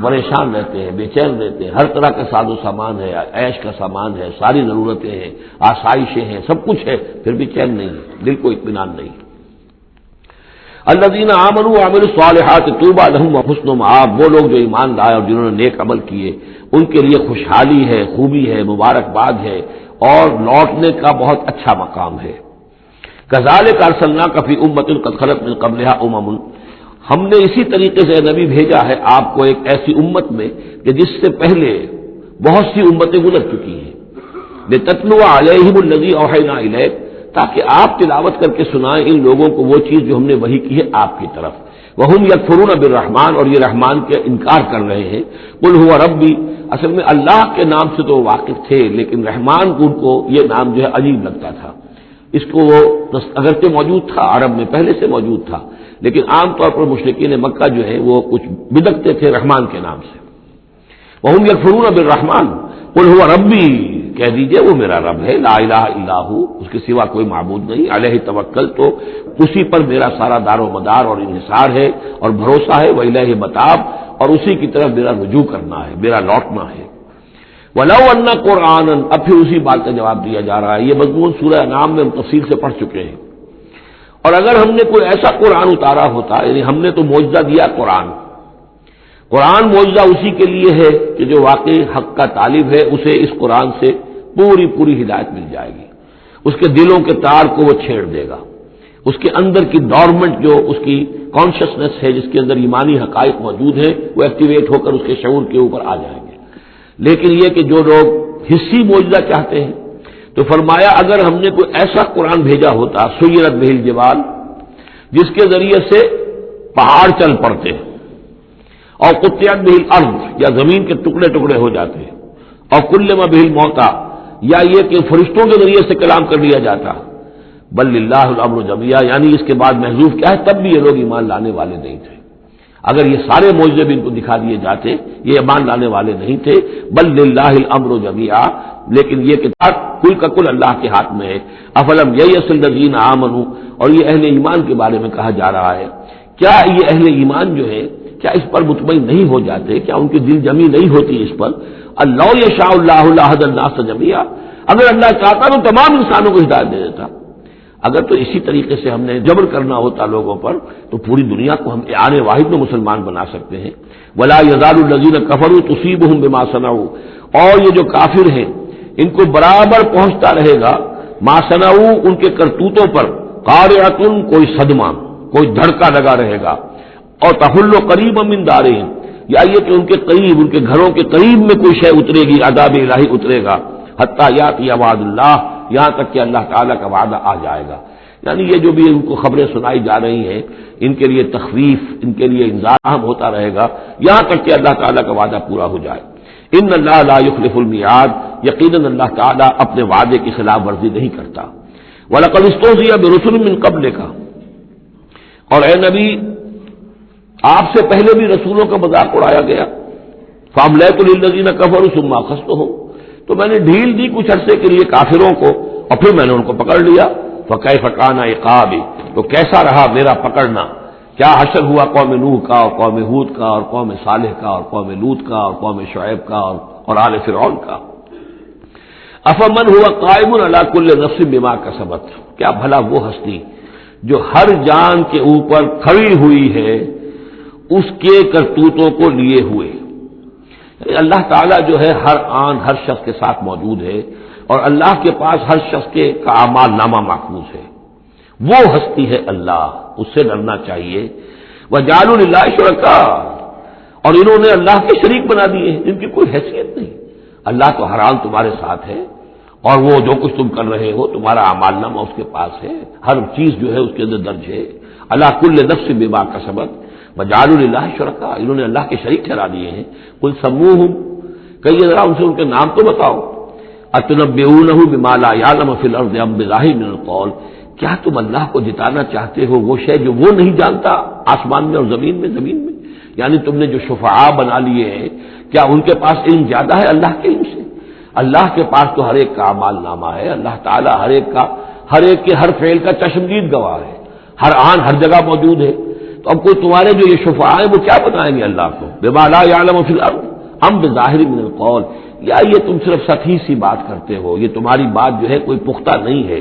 A: پریشان رہتے ہیں، بے چین رہتے ہیں، ہر طرح کا ساز و سامان ہے، عیش کا سامان ہے، ساری ضرورتیں ہیں، آسائشیں ہیں، سب کچھ ہے، پھر بھی چین نہیں ہے، دل کو اطمینان نہیں. الذین آمنوا وعملوا الصالحات طوبی لہم وحسن مآب. وہ لوگ جو ایمان لائے اور جنہوں نے نیک عمل کیے ان کے لیے خوشحالی ہے، خوبی ہے، مبارکباد ہے اور لوٹنے کا بہت اچھا مقام ہے. کذالک ارسلناک فی امۃ قد خلت من قبلها امم. ہم نے اسی طریقے سے نبی بھیجا ہے آپ کو ایک ایسی امت میں کہ جس سے پہلے بہت سی امتیں گزر چکی ہیں. لتتلو علیہم الذی اوحینا الیک، تاکہ آپ تلاوت کر کے سنائیں ان لوگوں کو وہ چیز جو ہم نے وحی کی ہے آپ کی طرف. وہم یکفرون بالرحمن، اور یہ رحمان کے انکار کر رہے ہیں. قل هو ربی، اصل میں اللہ کے نام سے تو واقف تھے لیکن رحمان کو یہ نام جو ہے عجیب لگتا تھا. اس کو وہ اگرچہ موجود تھا، عرب میں پہلے سے موجود تھا، لیکن عام طور پر مشرکین مکہ جو ہے وہ کچھ بدکتے تھے رحمان کے نام سے. وہم یکفرون بالرحمن قل هو ربی، کہہ دیجئے وہ میرا رب ہے، لا الہ الا ہو، اس کے سوا کوئی معبود نہیں. علیہ توکل، تو اسی پر میرا سارا دار و مدار اور انحصار ہے اور بھروسہ ہے. وإلیہ متاب، اور اسی کی طرف میرا رجوع کرنا ہے، میرا لوٹنا ہے. وَلَوْ أَنَّ قُرْآنًا، اب پھر اسی بات کا جواب دیا جا رہا ہے. یہ مضمون سورہ انعام میں ہم تفصیل سے پڑھ چکے ہیں. اور اگر ہم نے کوئی ایسا قرآن اتارا ہوتا، یعنی ہم نے تو معجزہ دیا قرآن معجزہ اسی کے لیے ہے کہ جو واقعی حق کا طالب ہے اسے اس قرآن سے پوری ہدایت مل جائے گی. اس کے دلوں کے تار کو وہ چھیڑ دے گا، اس کے اندر کی ڈورمنٹ جو اس کی کانشسنس ہے، جس کے اندر ایمانی حقائق موجود ہیں، وہ ایکٹیویٹ ہو کر اس کے شعور کے اوپر آ جائیں گے. لیکن یہ کہ جو لوگ حصی معجزہ چاہتے ہیں، تو فرمایا اگر ہم نے کوئی ایسا قرآن بھیجا ہوتا سیرت بہ الجبال، جس کے ذریعے سے پہاڑ چل پڑتے اور قطعت بہ الارض، یا زمین کے ٹکڑے ٹکڑے ہو جاتے، اور کلم بہ الموتى، یا یہ کہ فرشتوں کے ذریعے سے کلام کر لیا جاتا. بل للہ الامر جمیعا، یعنی اس کے بعد محذوف کیا ہے، تب بھی یہ لوگ ایمان لانے والے نہیں تھے. اگر یہ سارے معجزے بھی ان کو دکھا دیے جاتے یہ ایمان لانے والے نہیں تھے. بل للہ الامر جمیعا، لیکن یہ کتاب کل کا کل اللہ کے ہاتھ میں ہے. افلم ییأس الذین آمنوا، اور یہ اہل ایمان کے بارے میں کہا جا رہا ہے. کیا یہ اہل ایمان جو ہے کیا اس پر مطمئن نہیں ہو جاتے؟ کیا ان کی دل جمی نہیں ہوتی اس پر؟ اللہ یشاء اللہ لہدی الناس جمیعا، اگر اللہ چاہتا تو تمام انسانوں کو ہدایت دے دیتا. اگر تو اسی طریقے سے ہم نے جبر کرنا ہوتا لوگوں پر تو پوری دنیا کو ہم آنے واحد میں مسلمان بنا سکتے ہیں. ولا یزال الذین کفروا تصیبهم بما صنعوا، اور یہ جو کافر ہیں ان کو برابر پہنچتا رہے گا ما صنعوا، ان کے کرتوتوں پر، قارعۃ، کوئی صدمہ، کوئی دھڑکا لگا رہے گا. اور تحل قریبا من دارہم، یا یہ کہ ان کے قریب، ان کے گھروں کے قریب میں کوئی شے اترے گی، عذاب الہی اترے گا. حتی یاتی وعد اللہ، یہاں تک کہ اللہ تعالیٰ کا وعدہ آ جائے گا. یعنی یہ جو بھی ان کو خبریں سنائی جا رہی ہیں ان کے لیے تخویف، ان کے لیے انذار ہوتا رہے گا یہاں تک کہ اللہ تعالیٰ کا وعدہ پورا ہو جائے. ان اللہ لا یخلف المیعاد، یقیناً اللہ تعالیٰ اپنے وعدے کی خلاف ورزی نہیں کرتا. وَلَقَدِ اسْتُهْزِئَ بِرُسُلٍ مِّن قَبْلِكَ، اور اے نبی آپ سے پہلے بھی رسولوں کا مذاق اڑایا گیا. فَأَمْلَيْتُ لِلَّذِينَ كَفَرُوا ثُمَّ أَخَذْتُهُمْ، تو میں نے ڈھیل دی کچھ عرصے کے لیے کافروں کو اور پھر میں نے ان کو پکڑ لیا. فَكَيْفَ كَانَ عِقَابِ، تو کیسا رہا میرا پکڑنا. کیا حشر ہوا قوم نوح کا اور قوم ہود کا اور قوم صالح کا اور قوم لوط کا اور قوم شعیب کا اور آل فرعون کا. افمن هو قائم علی کل نفس بما کسبت، کیا بھلا وہ ہستی جو ہر جان کے اوپر کھڑی ہوئی ہے اس کے کرتوتوں کو لیے ہوئے. اللہ تعالیٰ جو ہے ہر آن ہر شخص کے ساتھ موجود ہے اور اللہ کے پاس ہر شخص کے کا اعمال نامہ محفوظ ہے. وہ ہستی ہے اللہ، اس سے ڈرنا چاہیے. وَجَعَلُوا لِلَّهِ شُرَكَاءَ، اور انہوں نے اللہ کے شریک بنا دیے ہیں جن کی کوئی حیثیت نہیں۔ اللہ تو ہر حال تمہارے ساتھ ہے، اور وہ جو کچھ تم کر رہے ہو تمہارا اعمال نامہ اس کے پاس ہے، ہر چیز جو ہے اس کے اندر درج ہے۔ اللہ کل نفس بما کسبت وجعلوا للہ شرکاء، انہوں نے اللہ کے شریک ٹھہرا دیے ہیں۔ قل سموہم، کہیے ذرا ان سے ان کے نام تو بتاؤ۔ اتنبئونہ بما لا یعلم فی الارض ام بظاہر من القول، کیا تم اللہ کو جتانا چاہتے ہو وہ شے جو وہ نہیں جانتا آسمان میں اور زمین میں؟ یعنی تم نے جو شفعاء بنا لیے ہیں، کیا ان کے پاس علم زیادہ ہے اللہ کے علم سے؟ اللہ کے پاس تو ہر ایک کا اعمال نامہ ہے، اللہ تعالیٰ ہر ایک کے ہر فعل کا چشمدید گواہ ہے، ہر آن ہر جگہ موجود ہے۔ تو اب کوئی تمہارے جو یہ شفعاء ہیں وہ کیا بتائیں گے اللہ کو؟ بما لا یعلم فی الارض ام بظاہر من القول، یا یہ تم صرف سطحی سی بات کرتے ہو، یہ تمہاری بات جو ہے کوئی پختہ نہیں ہے،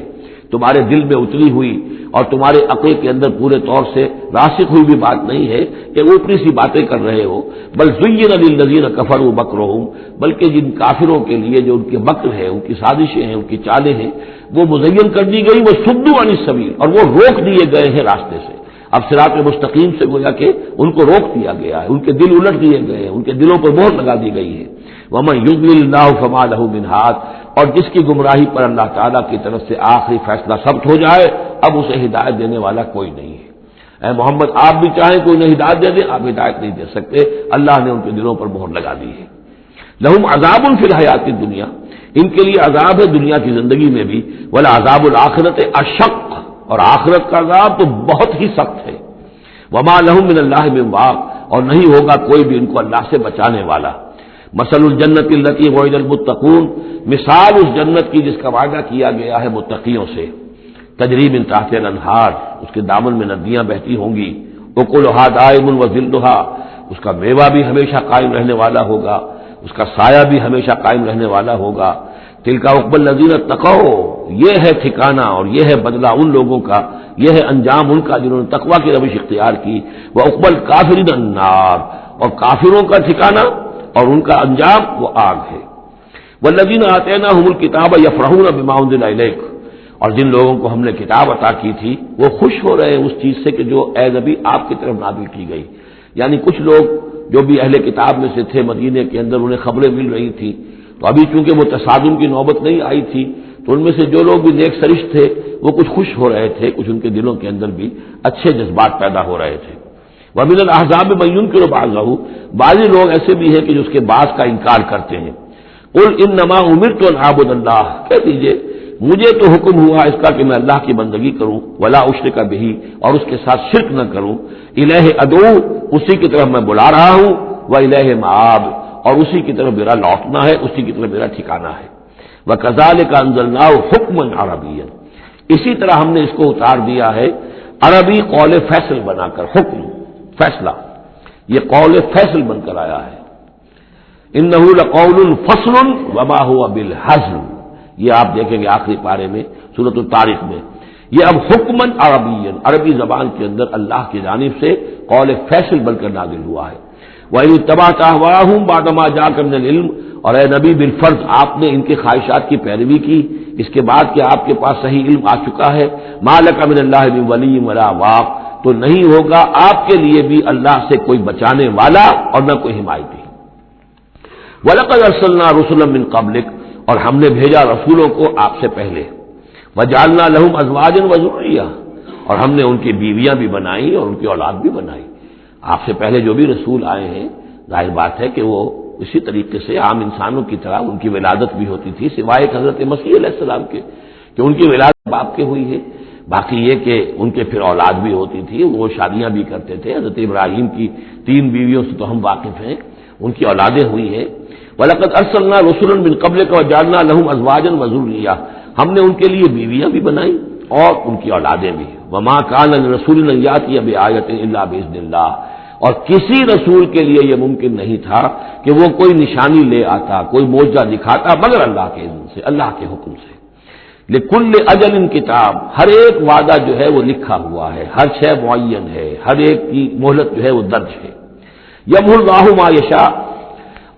A: تمہارے دل میں اتری ہوئی اور تمہارے عقل کے اندر پورے طور سے راسخ ہوئی بھی بات نہیں ہے کہ اوپری سی باتیں کر رہے ہو۔ بل زین للذین کفروا مکرہم، بلکہ جن کافروں کے لیے جو ان کے مکر ہے، ان کی سازشیں ہیں، ان کی چالیں ہیں، وہ مزین کر دی گئی، وہ صدوا عن السبیل، اور وہ روک دیے گئے ہیں راستے سے۔ اب صراط مستقیم سے گویا کہ ان کو روک دیا گیا ہے، ان کے دل الٹ دیے گئے ہیں، ان کے دلوں پر مہر لگا دی گئی ہے۔ وَمَن يُضْلِلِ اللَّهُ فَمَا لَهُ مِنْ هَادٍ، اور جس کی گمراہی پر اللہ تعالیٰ کی طرف سے آخری فیصلہ ثبت ہو جائے، اب اسے ہدایت دینے والا کوئی نہیں ہے۔ اے محمد، آپ بھی چاہیں کوئی نہ ہدایت دے دیں، آپ ہدایت نہیں دے سکتے، اللہ نے ان کے دلوں پر مہر لگا دی ہے۔ لَهُمْ عَذَابٌ فِي الْحَيَاةِ الدُّنْيَا، ان کے لیے عذاب ہے دنیا کی زندگی میں بھی، وَلَعَذَابُ الْآخِرَةِ أَشَقُّ، اور آخرت کا عذاب تو بہت ہی سخت ہے۔ وَمَا لَهُم مِّنَ اللَّهِ مِن وَاقٍ، اور نہیں ہوگا کوئی بھی ان کو اللہ سے بچانے والا۔ مثل الجنت التي وعد المتقون، مثال اس جنت کی جس کا وعدہ کیا گیا ہے متقیوں سے، تجری من تحتها الانہار، اس کے دامن میں ندیاں بہتی ہوں گی، اکلها دائم وظلها، اس کا میوہ بھی ہمیشہ قائم رہنے والا ہوگا، اس کا سایہ بھی ہمیشہ قائم رہنے والا ہوگا۔ تلک عقبی الذین اتقوا، یہ ہے ٹھکانہ اور یہ ہے بدلہ ان لوگوں کا، یہ ہے انجام ان کا جنہوں نے تقوی کی روش اختیار کی۔ وعقبی الکافرین النار، اور کافروں کا ٹھکانہ اور ان کا انجام وہ آگ ہے۔ والذین آتیناہم الکتاب یفرحون بما انزل الیک، اور جن لوگوں کو ہم نے کتاب عطا کی تھی وہ خوش ہو رہے ہیں اس چیز سے کہ جو اے نبی آپ کی طرف نازل کی گئی۔ یعنی کچھ لوگ جو بھی اہل کتاب میں سے تھے مدینے کے اندر، انہیں خبریں مل رہی تھی، تو ابھی چونکہ وہ تصادم کی نوبت نہیں آئی تھی، تو ان میں سے جو لوگ بھی نیک سرشت تھے وہ کچھ خوش ہو رہے تھے، کچھ ان کے دلوں کے اندر بھی اچھے جذبات پیدا ہو رہے تھے۔ وَمِنَ الْأَحْزَابِ مَن يُنكِرُ بَعْضَهُ، بعض لوگ ایسے بھی ہیں کہ جو اس کے بعض کا انکار کرتے ہیں۔ قُلْ إِنَّمَا أُمِرْتُ أَنْ أَعْبُدَ اللَّهَ، کہہ دیجئے مجھے تو حکم ہوا اس کا کہ میں اللہ کی بندگی کروں، ولا اشرک بہ، اور اس کے ساتھ شرک نہ کروں، الہ ادعو، اسی کی طرف میں بلا رہا ہوں، والہ مآب، اور اسی کی طرف میرا لوٹنا ہے، اسی کی طرف میرا ٹھکانہ ہے۔ وَكَذَلِكَ أَنزَلْنَاهُ حُكْمًا عَرَبِيًّا، اسی طرح ہم نے اس کو اتار دیا ہے عربی قول فیصل بنا کر، حکم فیصلہ، یہ قول فیصل بن کر آیا ہے۔ انہ لقول فصل وما هو بالحزل، یہ آپ دیکھیں گے آخری پارے میں سورۃ الطارق میں، یہ اب حکمن عربی، عربی زبان کے اندر اللہ کی جانب سے قول فیصل بن کر نازل ہوا ہے۔ وَإِنِ اتَّبَعْتَ أَهْوَاءَهُمْ بَعْدَ مَا جَاءَكَ مِنَ الْعِلْمِ، اور اے نبی بالفرض آپ نے ان کی خواہشات کی پیروی کی اس کے بعد کہ آپ کے پاس صحیح علم آ چکا ہے۔ مَا لَكَ مِنَ اللَّهِ مِن وَلِيٍّ وَلَا وَاقٍ، تو نہیں ہوگا آپ کے لیے بھی اللہ سے کوئی بچانے والا اور نہ کوئی حمایتی۔ وَلَقَدْ أَرْسَلْنَا رُسُلًا مِّن قَبْلِكَ، اور ہم نے بھیجا رسولوں کو آپ سے پہلے۔ وَجَعَلْنَا لَهُمْ أَزْوَاجًا وَذُرِّيَّةً، اور ہم نے ان کی بیویاں بھی بنائی اور ان کی اولاد بھی بنائی۔ آپ سے پہلے جو بھی رسول آئے ہیں ظاہر بات ہے کہ وہ اسی طریقے سے عام انسانوں کی طرح ان کی ولادت بھی ہوتی تھی، سوائے حضرت مسیح علیہ السلام کے کہ ان کی ولادت باپ کے ہوئی ہے، باقی یہ کہ ان کے پھر اولاد بھی ہوتی تھی، وہ شادیاں بھی کرتے تھے۔ حضرت ابراہیم کی 3 بیویوں سے تو ہم واقف ہیں، ان کی اولادیں ہوئی ہیں۔ وَلَقَدْ أَرْسَلْنَا رُسُلًا مِّن قَبْلِكَ وَجَعَلْنَا لَهُمْ أَزْوَاجًا وَذُرِّيَّةً، ہم نے ان کے لیے بیویاں بھی بنائی اور ان کی اولادیں بھی۔ وَمَا كَانَ لِرَسُولٍ أَن يَأْتِيَ بِآيَةٍ إِلَّا بِإِذْنِ اللَّهِ، اور کسی رسول کے لیے یہ ممکن نہیں تھا کہ وہ کوئی نشانی لے آتا، کوئی معجزہ دکھاتا، مگر اللہ کے اذن سے، اللہ کے حکم سے۔ لِكُلِّ أَجَلٍ کتاب، ہر ایک وعدہ جو ہے وہ لکھا ہوا ہے، ہر شے معین ہے، ہر ایک کی مہلت جو ہے وہ درج ہے۔ يَمْحُو اللَّهُ مَا يَشَاءُ،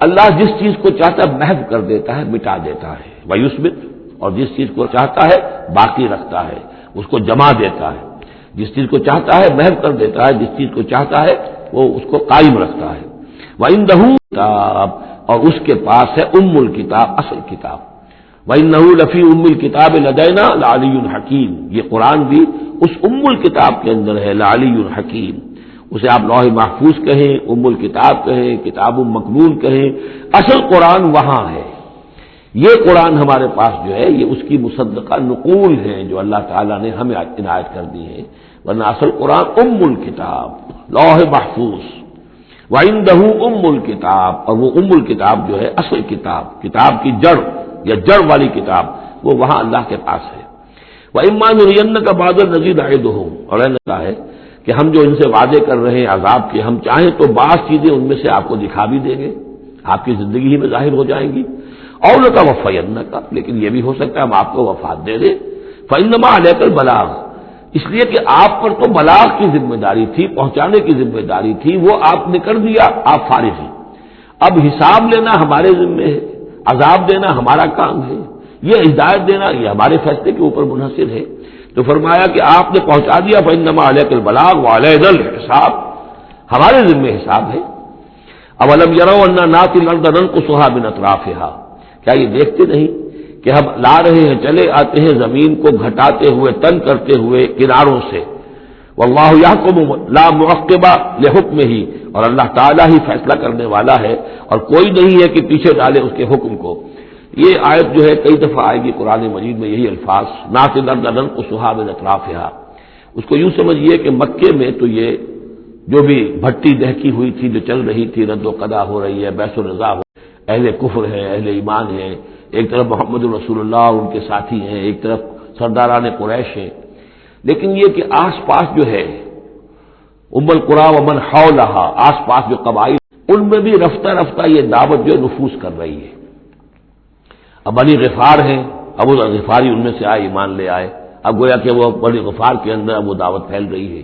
A: اللہ جس چیز کو چاہتا ہے محو کر دیتا ہے، مٹا دیتا ہے۔ وَيُثْبِتُ، اور جس چیز کو چاہتا ہے باقی رکھتا ہے، اس کو جمع دیتا ہے۔ جس چیز کو چاہتا ہے محو کر دیتا ہے، جس چیز کو چاہتا ہے وہ اس کو قائم رکھتا ہے۔ وَإِنَّهُ کتاب، اور اس کے پاس ہے ام الکتاب، اصل کتاب. وَإِنَّهُ لَفِي أُمِّ الْكِتَابِ لَدَيْنَا لَعَلِيٌّ حَكِيمٌ، یہ قرآن بھی اس ام الکتاب کے اندر ہے، لَعَلِيٌّ حَكِيمٌ. اسے آپ لوح محفوظ کہیں، ام الکتاب کہیں، کتاب مکنون کہیں، اصل قرآن وہاں ہے. یہ قرآن ہمارے پاس جو ہے یہ اس کی مصدقہ نقول ہے جو اللہ تعالیٰ نے ہمیں عنایت کر دی ہے، ورنہ اصل قرآن ام الکتاب، لوح محفوظ. وَعِندَهُ ام الکتاب، اور وہ ام الکتاب جو ہے اصل کتاب، کتاب کی جڑ یا جڑ والی کتاب، وہ وہاں اللہ کے پاس ہے. وَإِمَّا نُرِيَنَّكَ بَعْضَ الَّذِي نَعِدُهُمْ، اور اللہ ہے کہ ہم جو ان سے وعدے کر رہے ہیں عذاب کے، ہم چاہیں تو بعض چیزیں ان میں سے آپ کو دکھا بھی دیں گے، آپ کی زندگی ہی میں ظاہر ہو جائیں گی. اور لَتَوَفَّيَنَّكَ، لیکن یہ بھی ہو سکتا ہے ہم آپ کو وفات دے دیں. فَإِنَّمَا عَلَيْكَ الْبَلَاغُ، اس لیے کہ آپ پر تو بلاغ کی ذمہ داری تھی، پہنچانے کی ذمہ داری تھی، وہ آپ نے کر دیا، آپ فارغ ہیں. اب حساب لینا ہمارے ذمہ ہے، عذاب دینا ہمارا کام ہے، یہ ہدایت دینا یہ ہمارے فیصلے کے اوپر منحصر ہے. تو فرمایا کہ آپ نے پہنچا دیا، فَإِنَّمَا عَلَيْكَ الْبَلَاغُ وَعَلَيْنَا الْحِسَابُ، ہمارے ذمہ حساب ہے. أَوَلَمْ يَرَوْا أَنَّا نَأْتِي الْأَرْضَ نَنْقُصُهَا مِنْ أَطْرَافِهَا، کیا یہ دیکھتے نہیں کہ ہم لا رہے ہیں، چلے آتے ہیں زمین کو گھٹاتے ہوئے، تنگ کرتے ہوئے کناروں سے. واللہ یحکم لا معقب لحکمہ، اور اللہ تعالیٰ ہی فیصلہ کرنے والا ہے اور کوئی نہیں ہے کہ پیچھے ڈالے اس کے حکم کو. یہ آیت جو ہے کئی دفعہ آئے گی قرآن مجید میں، یہی الفاظ نَأْتِي الْأَرْضَ نَنْقُصُهَا مِنْ أَطْرَافِهَا. اس کو یوں سمجھیے کہ مکے میں تو یہ جو بھی بھٹی دہکی ہوئی تھی، جو چل رہی تھی، رد و قضا ہو رہی ہے، بیس و رضا ہو، اہل کفر ہے، اہل ایمان ہے، ایک طرف محمد رسول اللہ اور ان کے ساتھی ہیں، ایک طرف سرداران قریش ہیں. لیکن یہ کہ آس پاس جو ہے ام القریٰ ومن حولہا، آس پاس جو قبائل، ان میں بھی رفتہ رفتہ یہ دعوت جو نفوذ کر رہی ہے. اب بنی غفار ہیں، ابو غفاری ان میں سے آئے، ایمان لے آئے. اب گویا کہ وہ بنی غفار کے اندر اب وہ دعوت پھیل رہی ہے.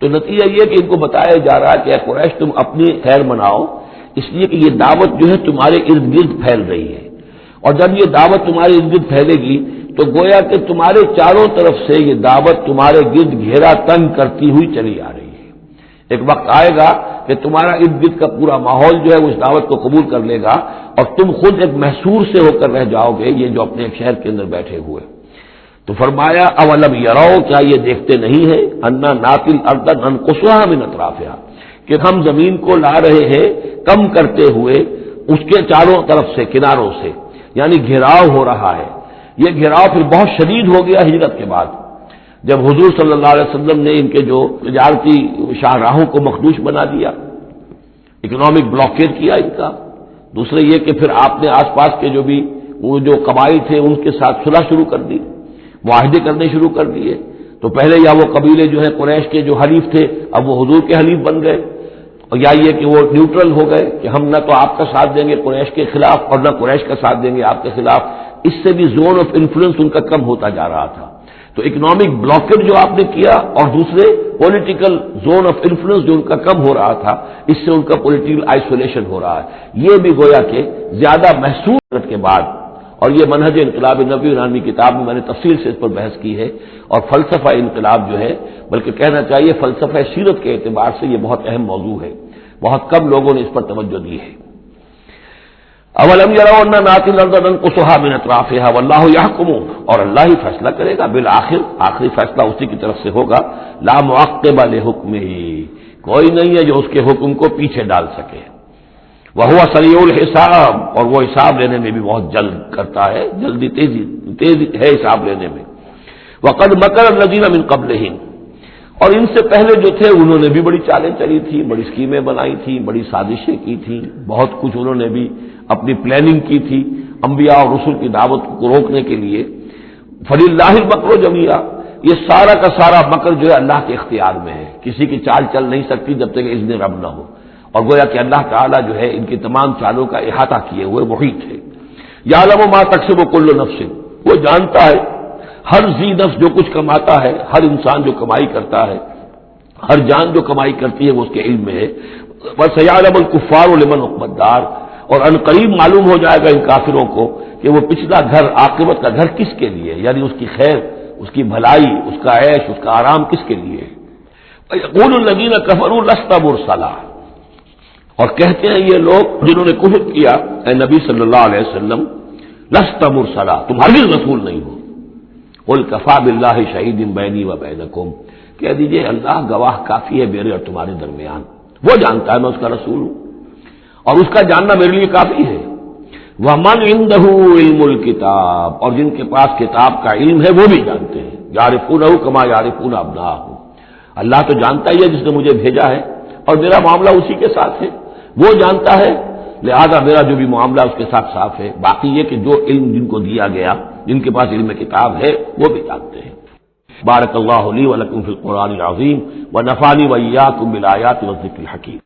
A: تو نتیجہ یہ کہ ان کو بتایا جا رہا ہے کہ اے قریش تم اپنی خیر مناؤ، اس لیے کہ یہ دعوت جو ہے تمہارے ارد گرد پھیل رہی ہے. اور جب یہ دعوت تمہارے ارد گرد پھیلے گی تو گویا کہ تمہارے چاروں طرف سے یہ دعوت تمہارے گرد گھیرا تنگ کرتی ہوئی چلی آ رہی ہے. ایک وقت آئے گا کہ تمہارا ارد گرد کا پورا ماحول جو ہے وہ اس دعوت کو قبول کر لے گا اور تم خود ایک محصور سے ہو کر رہ جاؤ گے، یہ جو اپنے ایک شہر کے اندر بیٹھے ہوئے. تو فرمایا اولم یرو، کیا یہ دیکھتے نہیں ہیں، انا ناتی الارض ننقصها من اطرافها، کہ ہم زمین کو لا رہے ہیں کم کرتے ہوئے اس کے چاروں طرف سے، کناروں سے، یعنی گھیراؤ ہو رہا ہے. یہ گھیراؤ پھر بہت شدید ہو گیا ہجرت کے بعد، جب حضور صلی اللہ علیہ وسلم نے ان کے جو تجارتی شاہراہوں کو مخدوش بنا دیا، اکنامک بلاکیج کیا ان کا. دوسرے یہ کہ پھر آپ نے آس پاس کے جو بھی وہ جو قبائل تھے ان کے ساتھ صلح شروع کر دی، معاہدے کرنے شروع کر دیے. تو پہلے یا وہ قبیلے جو ہیں قریش کے جو حلیف تھے اب وہ حضور کے حلیف بن گئے، اور یا یہ کہ وہ نیوٹرل ہو گئے کہ ہم نہ تو آپ کا ساتھ دیں گے قریش کے خلاف اور نہ قریش کا ساتھ دیں گے آپ کے خلاف. اس سے بھی زون آف انفلوئنس ان کا کم ہوتا جا رہا تھا. تو اکنامک بلاکیج جو آپ نے کیا اور دوسرے پولیٹیکل زون آف انفلوئنس جو ان کا کم ہو رہا تھا، اس سے ان کا پولیٹیکل آئسولیشن ہو رہا ہے. یہ بھی گویا کہ زیادہ محسوس کے بعد، اور یہ منہج انقلاب نبی نامی کتاب میں میں نے تفصیل سے اس پر بحث کی ہے. اور فلسفہ انقلاب جو ہے، بلکہ کہنا چاہیے فلسفہ سیرت کے اعتبار سے یہ بہت اہم موضوع ہے، بہت کم لوگوں نے اس پر توجہ دی ہے. اولم یروا انا ناتی الارض ننقصها من اطرافها واللہ یحکم، اور اللہ ہی فیصلہ کرے گا، بالآخر آخری فیصلہ اسی کی طرف سے ہوگا. لا معقب لحکمہ، کوئی نہیں ہے جو اس کے حکم کو پیچھے ڈال سکے. وہو سریع الحساب، اور وہ حساب لینے میں بھی بہت جلد کرتا ہے، جلدی تیز ہے حساب لینے میں. وقد مکر الذین من قبلہم، اور ان سے پہلے جو تھے انہوں نے بھی بڑی چالیں چلی تھی، بڑی اسکیمیں بنائی تھیں، بڑی سازشیں کی تھیں، بہت کچھ انہوں نے بھی اپنی پلاننگ کی تھی انبیاء اور رسل کی دعوت کو روکنے کے لیے. فللہ المکر جمیعا، یہ سارا کا سارا مکر جو ہے اللہ کے اختیار میں ہے، کسی کی چال چل نہیں سکتی جب تک اذن رب نہ ہو. اور گویا کہ اللہ تعالیٰ جو ہے ان کی تمام چالوں کا احاطہ کیے ہوئے محیط ہے. یعلم ما تکسب کل نفس، وہ جانتا ہے ہر ذی نفس جو کچھ کماتا ہے، ہر انسان جو کمائی کرتا ہے، ہر جان جو کمائی کرتی ہے وہ اس کے علم میں ہے. وسیعلم الکفار لمن عقبی الدار، اور ان قریب معلوم ہو جائے گا ان کافروں کو کہ وہ پچھلا گھر، عاقبت کا گھر کس کے لیے، یعنی اس کی خیر، اس کی بھلائی، اس کا عیش، اس کا آرام کس کے لیے. یقول الذین کفروا لست مرسلا، اور کہتے ہیں یہ لوگ جنہوں نے کفر کیا، اے نبی صلی اللہ علیہ وسلم، لست مرسلا، تم ہرگز رسول نہیں ہو، قل کفا باللہ شہید بینی و بینکم، کہہ دیجئے اللہ گواہ کافی ہے میرے اور تمہارے درمیان، وہ جانتا ہے میں اس کا رسول ہوں اور اس کا جاننا میرے لیے کافی ہے۔ وَمَنْ عِندَهُ عِلْمُ الْكِتَابِ، اور جن کے پاس کتاب کا علم ہے وہ بھی جانتے ہیں، یعرفونہ کما یعرفون ابناءہم، اللہ تو جانتا ہی ہے جس نے مجھے بھیجا ہے اور میرا معاملہ اسی کے ساتھ ہے، وہ جانتا ہے، لہذا میرا جو بھی معاملہ اس کے ساتھ صاف ہے۔ باقی یہ کہ جو علم جن کو دیا گیا، جن کے پاس علم کتاب ہے، وہ بھی جانتے ہیں۔ بارک اللہ لی و لکم فی القرآن العظیم ونفعنی وإیاکم بالآیات والذکر الحکیم۔